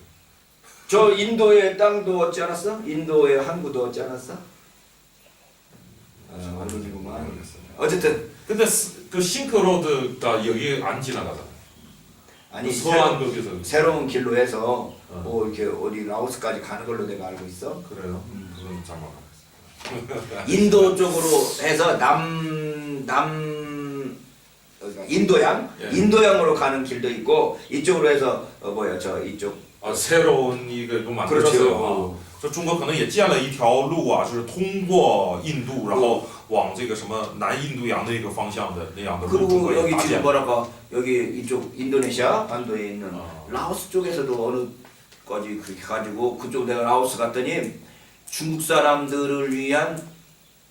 저 인도의 땅도 얻지 않았어? 인도의 항구도 얻지 않았어? 모르는구만. 모르겠어요. 어쨌든 근데 그 싱크로드가 여기 안 지나가잖아요. 아니 서안 거기서. 새로운 길로 해서 뭐 이렇게 어디 라오스까지 가는 걸로 내가 알고 있어. 그래요? 그건 잘못 알았어요. 인도 쪽으로 해서 인도양 예. 인도양으로 가는 길도 있고 이쪽으로 해서 뭐야 저 이쪽 啊，새로운一个만들었어요 그렇죠. 说中国可能也建了一条路啊，就是通过印度，然后往这个什么南印度洋那个方向的那样的路，中国 그리고 也 여기 搭 지금 建。 뭐랄까 여기 이쪽 인도네시아 반도에 있는 어. 라오스 쪽에서도 어느까지 그렇게 가지고 그쪽 내가 라오스 갔더니 중국 사람들을 위한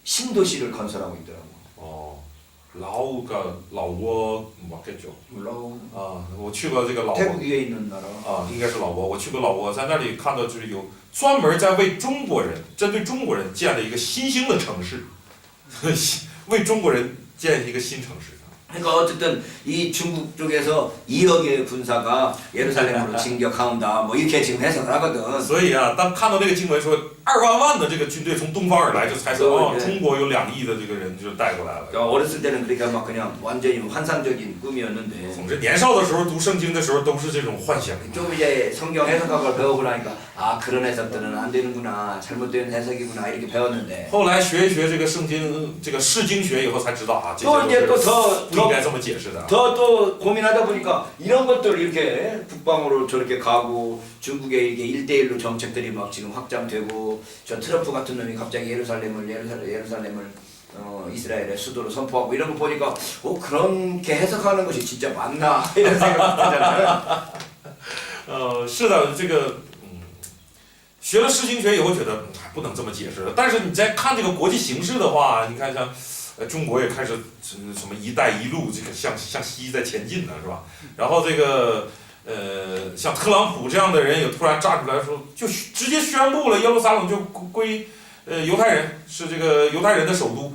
신도시를 건설하고 있더라고. 哦，老挝맞겠죠。 라오 啊，我去过这个老挝 태국 위에 있는 나라. 啊，应该是老挝。我去过老挝，在那里看到就是有专门在为中国人，针对中国人建了一个新兴的城市，为中国人建一个新城市。 그러니까 어쨌든 이 중국 쪽에서 2억의 군사가 예루살렘으로 진격한다 뭐 이렇게 지금 해석을 하거든. 所以啊，当看到这个经文说2万的这个军队从东方而来，就猜测哦， 对中国有2亿的这个人就带过来了。 그러니까 어렸을 때는 그러니까 막 그냥 완전히 환상적인 꿈이었는데 总之，年少的时候读圣经的时候都是这种幻想。 좀 이제 성경 해석학을 배워보라니까 아 그런 해석들은 안 되는구나 잘못된 해석이구나 이렇게 배웠는데 后来学一学这个圣经，这个释经学以后才知道啊，这 또 些 이제 都是 또 不应该这么解释的。 더 고민하다 보니까 이런 것들 이렇게 북방으로 저렇게 가고 중국의 이게 1대1로 정책들이 막 지금 확장되고 저 트럼프 같은 놈이 갑자기 예루살렘을 이스라엘의 수도로 선포하고 이런 거 보니까 그렇게 해석하는 것이 진짜 맞나 이런 생각이 들잖아요. 是的，这个学了释经学以后觉得不能这么解释了。但是你再看这个国际形势的话，你看像中国也开始什么“一带一路”这个向西在前进呢，是吧？然后这个像特朗普这样的人也突然站出来说，就直接宣布了耶路撒冷就归犹太人，是这个犹太人的首都。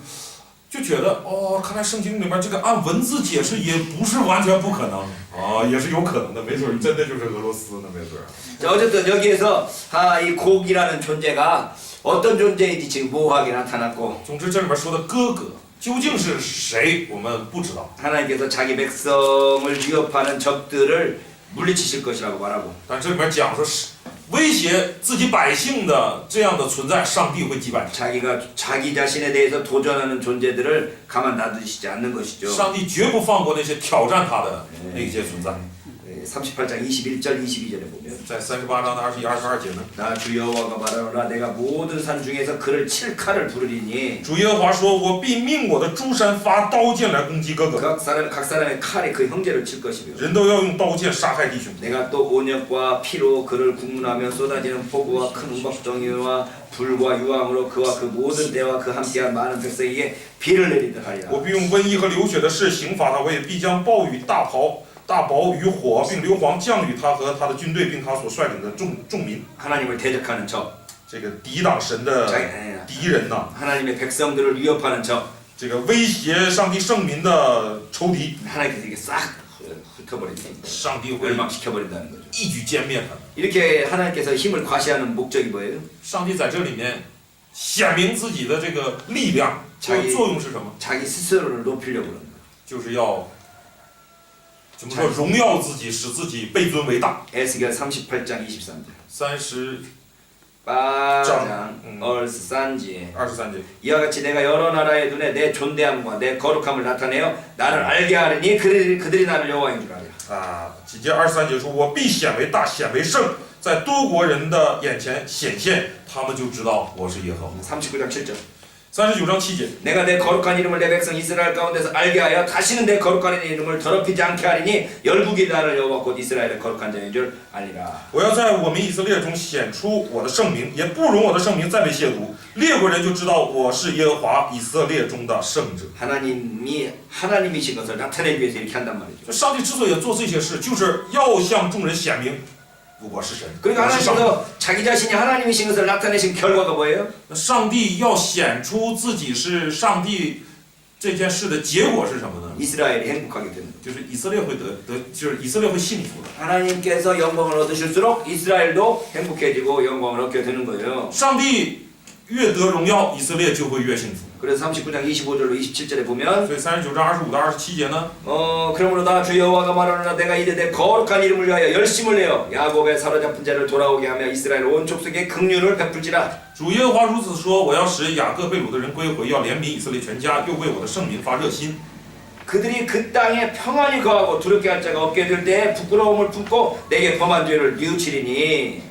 就觉得哦，看来圣经里面这个按文字解释也不是完全不可能啊，也是有可能的，没准真的就是俄罗斯呢，没准。 자, 어쨌든 여기에서 이 곡이라는 존재가 어떤 존재인지 지금 모호하게 나타났고 总之这里面说的哥哥究竟是谁，我们不知道。 하나님께서 자기 백성을 위협하는 적들을 물리치실 것이라고 말하고 但这里面讲说是威胁自己百姓的这样的存在，上帝会击败。 자기가 자기 자신에 대해서 도전하는 존재들을 가만 놔두시지 않는 것이죠. 上帝绝不放过那些挑战他的那些存在。 38장 21절 22절에 보면 在38章的21、22节呢， 나 주 여호와가 말하노라 내가 모든 산 중에서 그를 칠 칼을 부르리니 主耶和华说：“我必命我的诸山发刀剑来攻击哥哥， 각 사람의 칼이 그 형제를 칠 것이며 人都要用刀剑杀害弟兄。 내가 또 온역과 피로 그를 국문하며 쏟아지는 폭우와 큰 우박덩이와 불과 유황으로 그와 그 모든 때와 그 함께한 많은 백성에게 비를 내리듯 하리라. 我必用瘟疫和流血的事刑罚他，我也必将暴雨、大雹与火，并硫磺降雨他和他的军队，并他所率领的众民。 하나님을 대적하는 적, 这个抵挡神的敌人呐、 하나님의 백성들을 위협하는 적, 这个威胁上帝圣民的仇敌， 하나님께서 이게 싹 흩어버린다. 上帝会 멸망시켜버린다는 거죠. 一举歼灭他。 이렇게 하나님께서 힘을 과시하는 목적이 뭐예요? 上帝在这里面显明自己的这个力量作用是什么？ 자기 스스로를 높이려고 그러는 거예요. 就是要怎么说荣耀自己，使自己被尊为大。 에스겔 38장 23절. 38장 23절. 23节， 이와 같이 내가 여러 나라의 눈에 내 존대함과 내 거룩함을 나타내어 나를 알게 하리니 그들이 나를 여호와인 줄 알라. 啊，几节23节说：“我必显为大，显为圣，在多国人的眼前显现，他们就知道我是耶和华。” 39장 7절. 39장 7제 내가 내 거룩한 이름을 내 백성 이스라엘 가운데서 알게 하여 다시는 내 거룩한 이름을 더럽히지 않게 하리니 열국이 나를 여호와 곧 이스라엘의 거룩한 자인 줄 알리라. 我要在我们以色列中显出我的圣名，也不容我的圣名再被亵渎。列国人就知道我是耶和华以色列中的圣者。 하나님이 하나님이신 것을 나타내기 위해서 이렇게 한단 말이죠. 上帝之所以做这些事，就是要向众人显明我是神， 그러니까 我是上帝。 하나님께서 자기 자신이 하나님이신 것을 나타내신 결과가 뭐예요? 上帝要显出自己是上帝这件事的结果是什么呢？ 이스라엘이 행복하게 되는 거죠. 就是以色列会就是以色列会幸福的。 하나님께서 영광을 얻으실수록 이스라엘도 행복해지고 영광을 얻게 되는 거예요. 上帝越得荣耀，以色列就会越幸福。 그래서 39장 25절로 27절에 보면 所以39章25到27节呢， 그러므로 나 주 여호와가 말하노라 내가 이제 내 거룩한 이름을 위하여 열심을 내어 야곱의 사로잡힌 자를 돌아오게 하며 이스라엘 온 족속에 긍휼을 베풀지라. 主耶和华如此说：我要使雅各被掳的人归回，要怜悯以色列全家，又为我的圣名发热心。 그들이 그 땅에 평안히 거하고 두렵게 할 자가 없게 될 때에 부끄러움을 품고 내게 범한 죄를 뉘우치리니.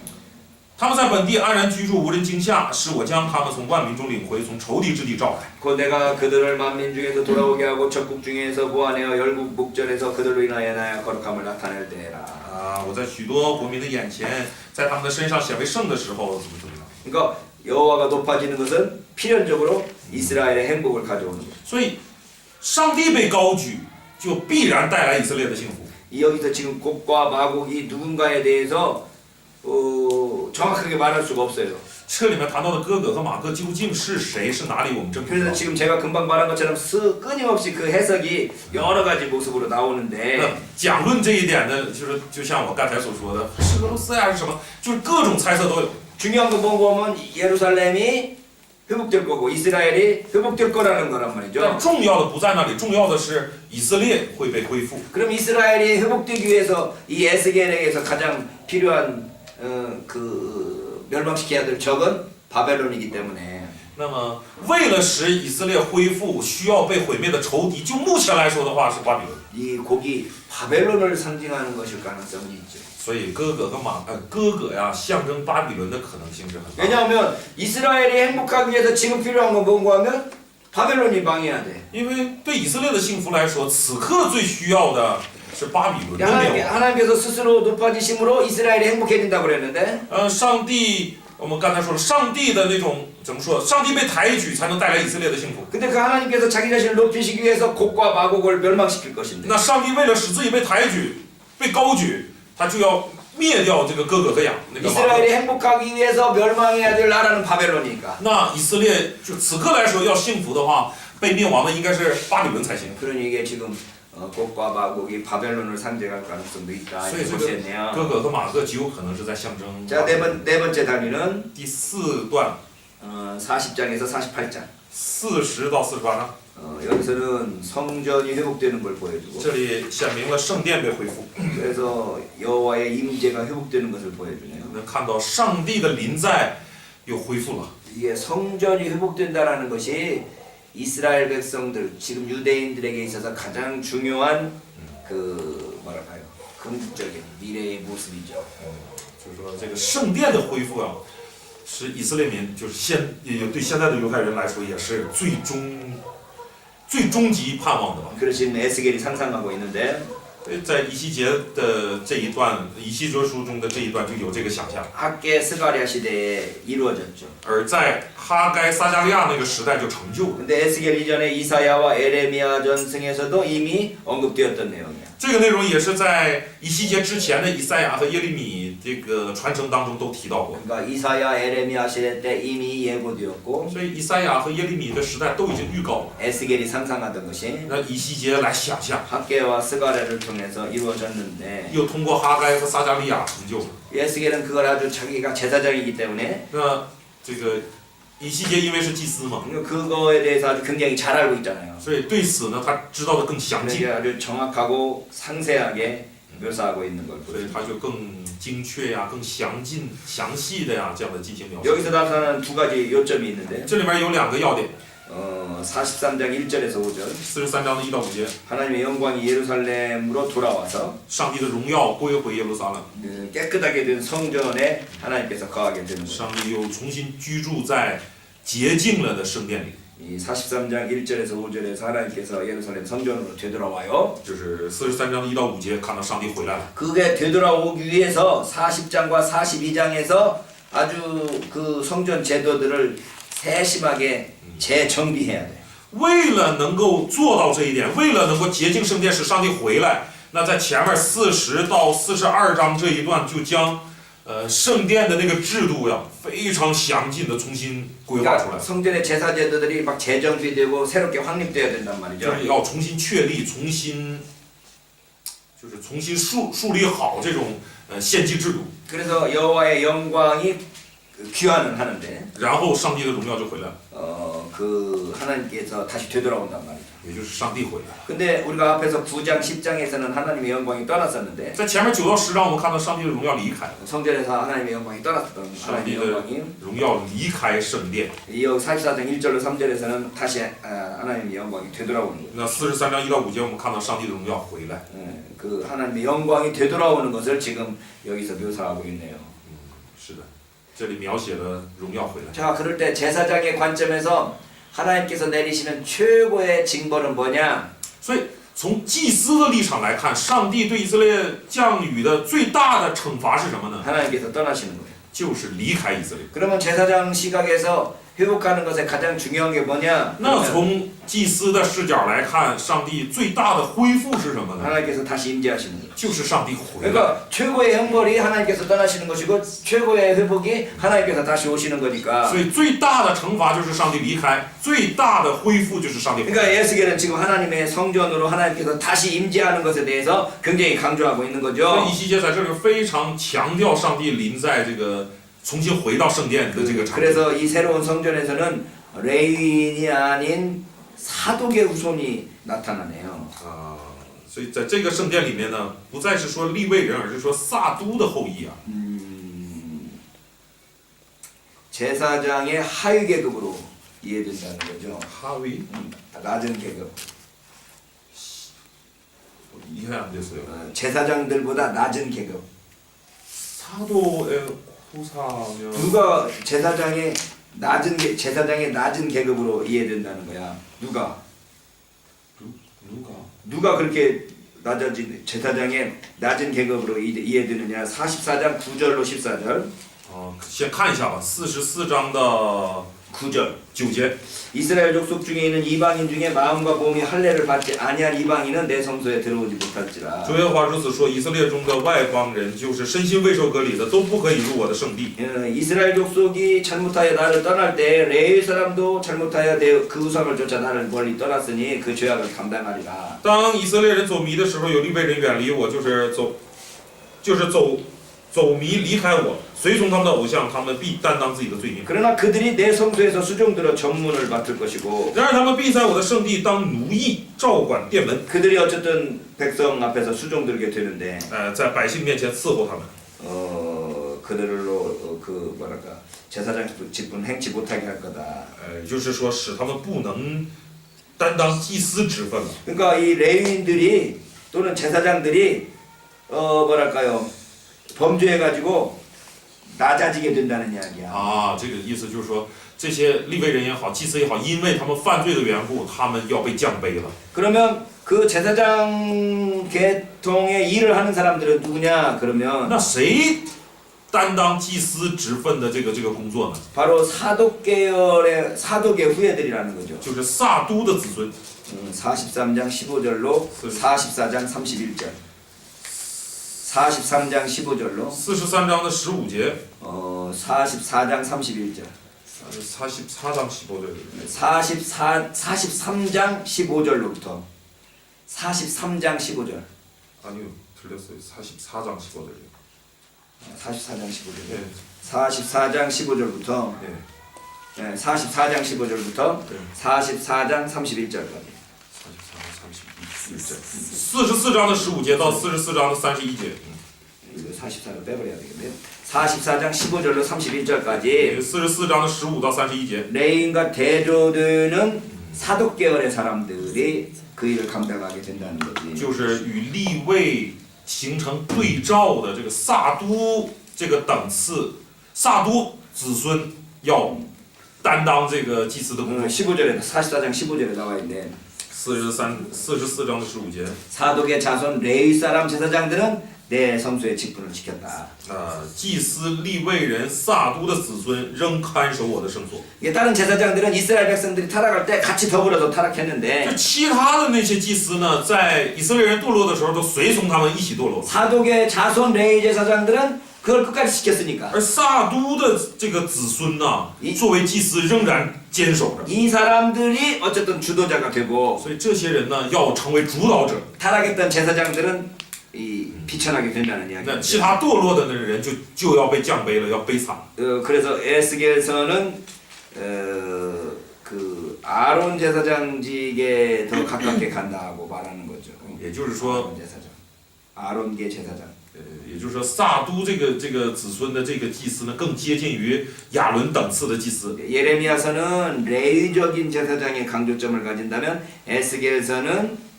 他们在本地安然居住，无人惊吓，使我将他们从万民中领回，从仇敌之地召来。 곧 내가 그들을 만민 중에서 돌아오게 하고 적국 중에서 보아내어 열국 목전에서 그들로 인하여 나의 거룩함을 나타낼 때라. 啊，我在许多国民的眼前，在他们的身上显为圣的时候，怎么样？ 그러니까 여호와가 높아지는 것은 필연적으로 이스라엘의 행복을 가져오는 거예요. 所以，上帝被高举，就必然带来以色列的幸福。 이 여기서 지금 곡과 마곡이 누군가에 대해서 정확하게 말할 수가 없어요. 这里面谈到的哥哥和马哥究竟是谁？是哪里？我们真不知 그래서 道。 지금 제가 금방 말한 것처럼 끊임없이 그 해석이 여러 가지 모습으로 나오는데 那讲论这一点呢，就像我刚才所说的，是俄罗斯呀，是什么？就是各种猜测都有。 중요한 거 보면 예루살렘이 회복될 거고 이스라엘이 회복될 거라는 거란 但 말이죠. 重要的不在那里，重要的是以色列会被恢复。 그럼 이스라엘이 회복되기 위해서 이 에스겔에게서 가장 필요한 그 멸망시켜야 될 적은 바벨론이기 때문에 那么，为了使以色列恢复，需要被毁灭的仇敌，就目前来说的话是巴比伦。 이 곡이 바벨론을 상징하는 것일 가능성이 있죠. 所以哥哥呀，象征巴比伦的可能性是很大的。 왜냐하면 이스라엘이 행복하기 위해서 지금 필요한 건 뭔가 하면 바벨론이 방해해야 돼. 因为对以色列的幸福来说，此刻最需要的是巴比伦的灭亡。 하나님께서 스스로 높아지심으로 이스라엘이 행복해진다고 그랬는데 上帝，我们刚才说了，上帝的那种怎么说？上帝被抬举才能带来以色列的幸福。 근데 그 하나님께서 자기 자신을 높이시기 위해서 곡과 마곡을 멸망시킬 것인데 那上帝为了使自己被抬举、被高举，他就要灭掉这个哥哥和雅那个马哥。 이스라엘이 행복하기 위해서 멸망해야 될 나라는 바벨론이니까 那以色列就此刻来说要幸福的话，被灭亡的应该是巴比伦才行。 그러니 이게 지금 곡과 마곡이 바벨론을 상징할 가능성도 있다. 所以 이렇게 这 볼 수 个 있네요. 哥哥和马各极有可能是在象征。 자, 네 번째 단위는 第四段 40장에서 48장. 40到48章， 여기서는 성전이 회복되는 걸 보여주고 这里显明了圣殿被恢复， 그래서 여호와의 임재가 회복되는 것을 보여주네요. 能看到上帝的临在又恢复了。 이게 성전이 회복된다라는 것이 이스라엘 백성들 지금 유대인들에게 있어서 가장 중요한 그 뭐랄까요 궁극적인 미래의 모습이죠. 就是说这个圣殿的恢复啊，是以色列民就是对现在的犹太人来说也是最终极盼望的吧。 그래서 지금 에스겔이 상상하고 있는데 在以西结的这一段，以西结书中的这一段就有这个想象， 학계 스가랴 시대에 이루어졌죠. 而在哈该撒加利亚那个时代就成就了。 근데 에스겔 이전에 이사야와 에레미야 전승에서도 이미 언급되었던 내용이야. 这个内容也是在以西结之前的以赛亚和耶利米这个传承当中都提到过。 그러니까 이사야 에레미야 시대 때 이미 예고되었고 所以以赛亚和耶利米的时代都已经预告了， 에스겔이 상상하던 것이 那以西结来想象， 학계와 스가랴를 통해서 이루어졌는데 又通过哈该和撒加利亚成就了。 에스겔은 그걸 아주 자기가 제사장이기 때문에 那这个以西结因为是祭司嘛， 그거에 대해서 아주 굉장히 잘 알고 있잖아요. 所以对此呢他知道的更详尽， 그러니까 아주 정확하고 상세하게 묘사하고 있는 걸 所以 보여요. 他就更精确呀、更详细的呀这样的进行描述。 여기서 나타나는 두 가지 요점이 있는데 这里面有2个要点， 43장 1절에서 5절 43章的1到5节， 하나님의 영광이 예루살렘으로 돌아와서 上帝的荣耀归回耶路撒冷， 깨끗하게 된 성전에 하나님께서 거하게 되는 거예요. 上帝又重新居住在洁净了的圣殿里。 이 43장 1절에서 5절에서 하나님께서 예루살렘 성전으로 되돌아와요. 就是43章的1到5节，看到上帝回来了。 그게 되돌아오기 위해서 40장과 42장에서 아주 그 성전 제도들을 세심하게 재정비해야 돼. 为了能够做到这一点，为了能够洁净圣殿，使上帝回来，那在前面40到42章这一段就将圣殿的那个制度呀，非常详尽的重新规划出来 그러니까 ， 성전의 제사 제도들이 막 재정비되고 새롭게 확립돼야 된단 말이죠. 就是要重新确立、重新树立好这种献祭制度， 그래서 여호와의 영광이 귀환을 하는데 然后上帝的荣耀就回来了， 그 하나님께서 다시 되돌아온단 말이죠. 也就是上帝回来了。 근데 우리가 앞에서 9장 10장에서는 하나님의 영광이 떠났었는데 在前面9到10章，我们看到上帝的荣耀离开了， 성전에서 하나님의 영광이 떠났던 上帝 하나님의 的 영광이 荣耀离开圣殿。 이 44장 1절로 3절에서는 다시 하나님의 영광이 되돌아오는 거예요. 那43章1到5节，我们看到上帝的荣耀回来。 그 하나님의 영광이 되돌아오는 것을 지금 여기서 묘사하고 있네요. 是的，这里描写了荣耀回来。 자, 그럴 때 제사장의 관점에서 하나님께서 내리시는 최고의 징벌은 뭐냐? 所以从祭司的立场来看，上帝对以色列降雨的最大的惩罚是什么呢？ 하나님께서 떠나시는 거예요. 就是离开以色列。 그러면 제사장 시각에서 회복하는 것에 가장 중요한 게 뭐냐? 那从祭司的视角来看，上帝最大的恢复是什么呢？ 하나님께서 다시 임재하시는 거예요. 就是上帝回来。 그러니까 최고의 형벌이 하나님께서 떠나시는 것이고 최고의 회복이 하나님께서 다시 오시는 거니까. 所以最大的惩罚就是上帝离开，最大的恢复就是上帝回来。 그러니까 에스겔은 지금 하나님의 성전으로 하나님께서 다시 임재하는 것에 대해서 굉장히 강조하고 있는 所 거죠. 以以西结在这里非常强调上帝临在这个重新回到圣殿的这个场景。 그래서 이 새로운 성전에서는 레위인이 아닌 사독의 후손이 나타나네요. 所以在这个圣殿里面呢，不再是说利未人，而是说撒都的后裔啊。 제사장의 하위 계급으로 이해된다는 거죠. 哈维 낮은 계급. 이해안 됐어요. 제사장들보다 낮은 계급. 사도의 후사면 누가 제사장의 낮은 계급으로 이해된다는 거야. 누가? 누가 그렇게 낮아진 제사장의 낮은 계급으로 이해되느냐? 44장 9절로 14절. 先看一下吧，44章的 9절 9节， 이스라엘 족속 중에 있는 이방인 중에 마음과 몸이 할례를 받지 아니한 이방인은 내 성소에 들어오지 못할지라. 主耶和华如此说：以色列中的外邦人，就是身心未受割礼的，都不可以入我的圣地。 이스라엘 족속이 잘못하여 나를 떠날 때 레위 사람도 잘못하여 그 우상을 쫓아 나를 멀리 떠났으니 그 죄악을 감당하리라. 当以色列人走迷的时候，有利未人远离我，走迷离开我，随从他们的偶像，他们必担当自己的罪孽。 그러나 그들이 내 성소에서 수종들어 전문을 맡을 것이고 然而他们必在我的圣地当奴役，照管殿门。 그들이 어쨌든 백성 앞에서 수종들게 되는데 在百姓面前伺候他们。 그들로 그 뭐랄까 제사장 직분 행치 못하게 할 거다. 就是说使他们不能担当祭司职分了。 그러니까 이 레위인들이 또는 제사장들이 뭐랄까요 범죄해가지고 낮아지게 된다는 이야기야. 啊，这个意思就是说，这些利未人也好，祭司也好，因为他们犯罪的缘故，他们要被降卑了。 그러면 그 제사장 계통의 일을 하는 사람들은 누구냐? 그러면 那谁担当祭司职分的这个工作呢？ 바로 사독계열의 사독의 후예들이라는 거죠. 就是撒都的子孙。 43장 15절로 44장 31절. 43장 15절로 43장的15节， 44장 31절. 44장 15절. 43장 15절로부터 43장 15절. 아니요, 틀렸어요. 44장 15절이요. 44장 15절. 네. 44장 15절부터 네. 44장 15절부터 네. 44장 31절까지. 44章的15节到44章的31节。 이거 44를 빼버려야 되겠네요. 44장 15절로 31절까지 44章的15到31节。 레인과 대조되는 사독 계열의 사람들이 그 일을 감당하게 된다는 거지. 就是与利未形成对照的这个撒都这个等次，撒都子孙要担当这个祭司的工作。 15절에 44장 15절에 나와 있네. 44章的15节。 사독의 자손 레위 사람 제사장들은 내 성소의 직분을 지켰다. 祭司利未人撒都的子孙仍看守我的圣所。 이게 다른 제사장들은 이스라엘 백성들이 타락할 때 같이 더불어서 타락했는데 这其他的那些祭司呢，在以色列人堕落的时候，都随从他们一起堕落。 사독의 자손 레위 제사장들은 그걸 끝까지 지켰으니까 而撒都的这个子孙呢，作为祭司仍然坚守着。 이 사람들이 어쨌든 주도자가 되고 所以这些人呢，要成为主导者。 타락했던 제사장들은 이 비천하게 된다는 那 이야기죠. 其他堕落的那人就要被降卑了，要悲惨。 그래서 에스겔서는 그 아론 제사장직에 더 가깝게 간다고 말하는 거죠. 也就是说， 아론 제사장, 아론계 제사장. 也就是说，撒都这个子孙的这个祭司呢，更接近于亚伦等次的祭司。 예레미야서는 레위적인 제사장의 강조점을 가진다면 에스겔서는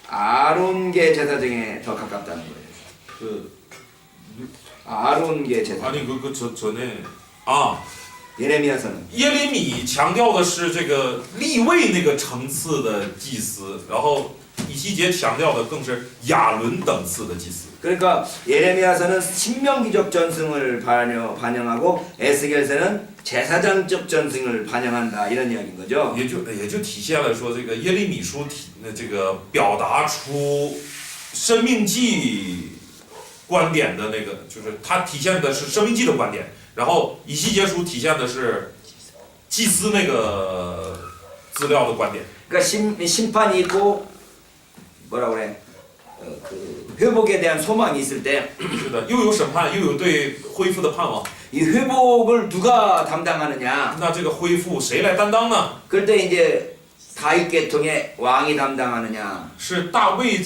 아론계 제사장에 더 가깝다는 거예요. 그 아론계 제사장. 아니 전에啊， 예레미야서는 耶利米强调的是这个利未那个层次的祭司，然后以西结强调的更是亚伦等次的祭司。 그러니까 예레미야서는 신명기적 전승을 반영하고 에스겔서는 제사장적 전승을 반영한다 이런 이야기인 거죠. 也就体现了说这个耶利米书这个表达出生命记观点的那个，就是它体现的是生命记的观点，然后以西结书体现的是祭司那个资料的观点。 그러니까 심판이 있고 뭐라 그래 그 회복에 대한 소망이 있을 때 이 是的，又有审判，又有对恢复的盼望。 회복을 누가 담당하느냐? 那这个恢复谁来担当呢？ 그럴 때 이제 다윗 계통의 왕이 담당하느냐? 是大卫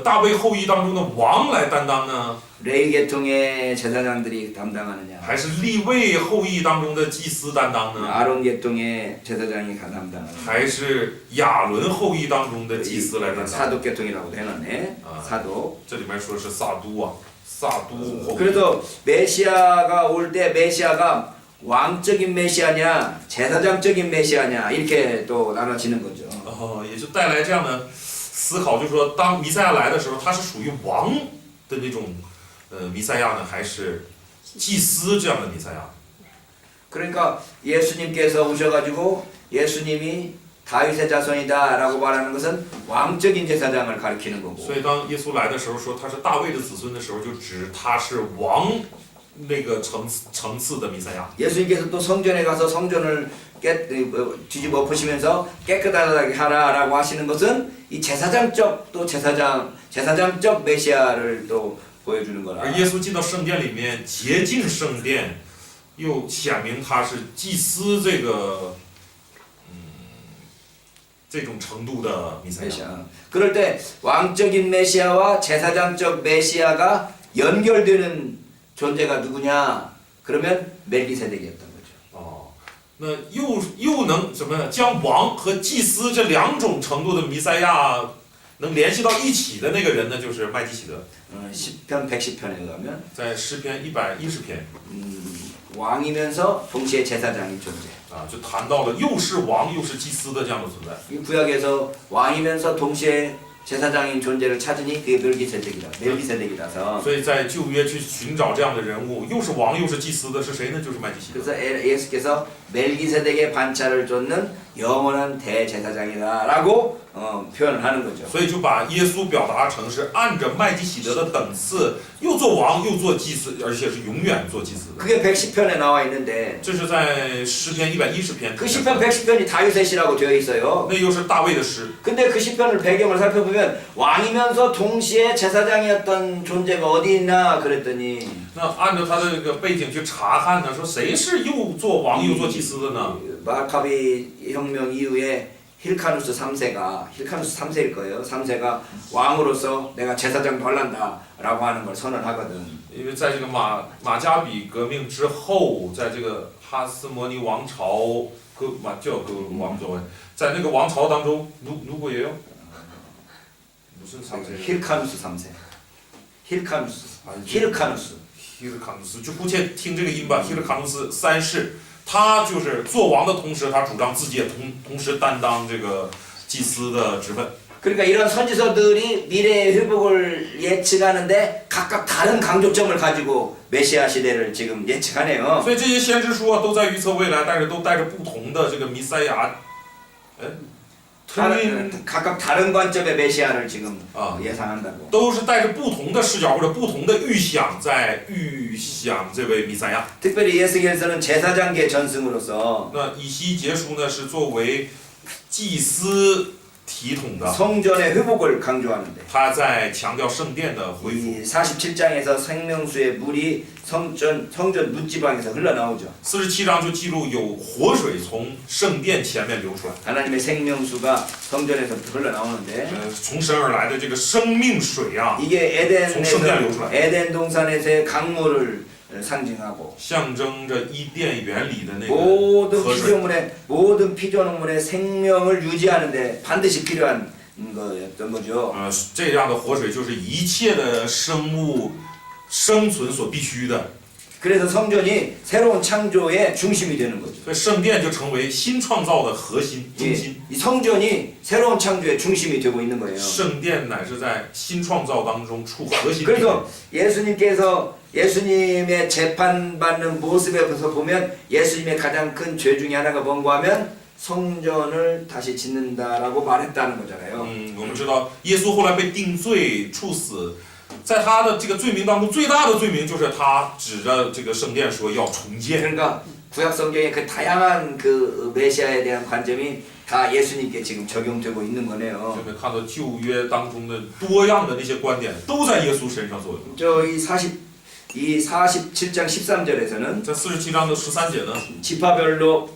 大卫后裔当中的王来担当呢， 레위 계통의 제사장들이 담당하느냐? 还是利未后裔当中的祭司担当呢？ 아론 계통의 제사장이 담당하느냐? 还是亚伦后裔当中的祭司来担当？ 사독 계통이라고도 해놨네. 사독. 这里面说是撒都啊，撒都后裔。 그래서 메시아가 올 때 메시아가 왕적인 메시아냐 제사장적인 메시아냐 이렇게 또 나눠지는 거죠. 也就带来这样的思考，就是说，当弥赛亚来的时候，他是属于王的那种弥赛亚呢，还是祭司这样的弥赛亚？ 그러니까 예수님께서 오셔가지고 예수님이 다윗의 자손이다라고 말하는 것은 왕적인 제사장을 가리키는 거고. 所以当耶稣来的时候说他是大卫的子孙的时候，就指他是王那个层次的弥赛亚。 예수님께서 또 성전에 가서 성전을 뒤집어 엎으시면서 깨끗하게 하라라고 하시는 것은 이 제사장적 또 제사장적 메시아를 또 보여주는 거라. 而耶稣进到圣殿里面洁净圣殿，又显明他是祭司这种程度的弥赛亚。 메시아. 그럴 때 왕적인 메시아와 제사장적 메시아가 연결되는 존재가 누구냐? 그러면 멜기세덱이었던 거죠. 哦，那又能什么呢？将王和祭司这两种程度的弥赛亚能联系到一起的那个人呢，就是麦基洗德。 10편 110편에 의하면 在诗篇110篇 왕이면서 동시에 제사장인 존재. 啊，就谈到了又是王又是祭司的这样的存在。 이 구약에서 왕이면서 동시에 제사장인 존재를 찾으니 그게 멜기세덱이라서. 所以在旧约去寻找这样的人物，又是王又是祭司的是谁呢？就是麦基洗德。 그래서 예수께서 멜기세덱의 반차를 쫓는 영원한 대제사장이다라고 표현을 하는 거죠. 所以就把耶稣表达成是按着麦基洗德的等次，又做王又做祭司，而且是永远做祭司的。 그게 110편에 나와 있는데 这是在诗篇110篇。 그 10편 110편이 다윗의 시라고 되어 있어요. 那又是大卫的诗。 근데 그 10편을 배경을 살펴보면 왕이면서 동시에 제사장이었던 존재가 어디 있나 그랬더니 那按照他的这个背景去查看呢，说谁是又做王又做祭司的呢？ 마카비 혁명 이후에 힐카누스 3세일 거예요. 3세가 왕으로서 내가 제사장 할란다라고 하는 걸 선언하거든. 因为在这个马加比革命之后，在这个哈斯摩尼王朝王朝，在那个王朝当中，如果也有，不是3세， 힐카누스 3세. 힐카누스. 希尔卡努斯，就姑且听这个音吧。希尔卡努斯3世，他就是做王的同时，他主张自己也同时担当这个祭司的职分。 그러니까 이런 선지서들이 미래의 회복을 예측하는데 각각 다른 강조점을 가지고 메시아 시대를 지금 예측하네요. 所以这些先知书啊，都在预测未来，但是都带着不同的这个弥赛亚，각각 다른 관점의 메시아를 지금 아. 예상한다고. 都是带着不同的视角或者不同的预想，在预想这位弥赛亚。 특별히 예수께서는 제사장계 전승으로서 那以西结书呢，是作为祭司体统的， 성전의 회복을 강조하는데 他在强调圣殿的恢复。 이 47장에서 생명수의 물이 성전 문지방에서 흘러나오죠. 47章就记录有活水从圣殿前面流出来， 하나님의 생명수가 성전에서 흘러나오는데 从神而来的这个生命水啊， 이게从圣殿流出来， 에덴 동산에서의 강물을 상징하고 象征着伊甸园里的那个 모든 河水。 모든 피조물의 생명을 유지하는데 반드시 필요한 거였던 거죠. 这样的活水就是一切的生物生存所必须的， 그래서 성전이 새로운 창조의 중심이 되는 거죠. 所以圣殿就成为新创造的核心中心。 이 성전이 새로운 창조의 중심이 되고 있는 거예요. 圣殿乃是在新创造当中处核心地位。 그래서 예수님께서 예수님의 재판받는 모습에서 보면 예수님의 가장 큰 죄 중에 하나가 뭔고 하면 성전을 다시 짓는다라고 말했다는 거잖아요. 我们知道耶稣后来被定罪处死，在他的这个罪名当中，最大的罪名就是他指着这个圣殿说要重建。 그러니까 구약 성경의 그 다양한 그 메시아에 대한 관점이 다 예수님께 지금 적용되고 있는 我 거네요. 们看到旧约当中的多样的那些观点都在耶稣身上作用。 이 47장 13절에서는 在47章的13节呢， 지파별로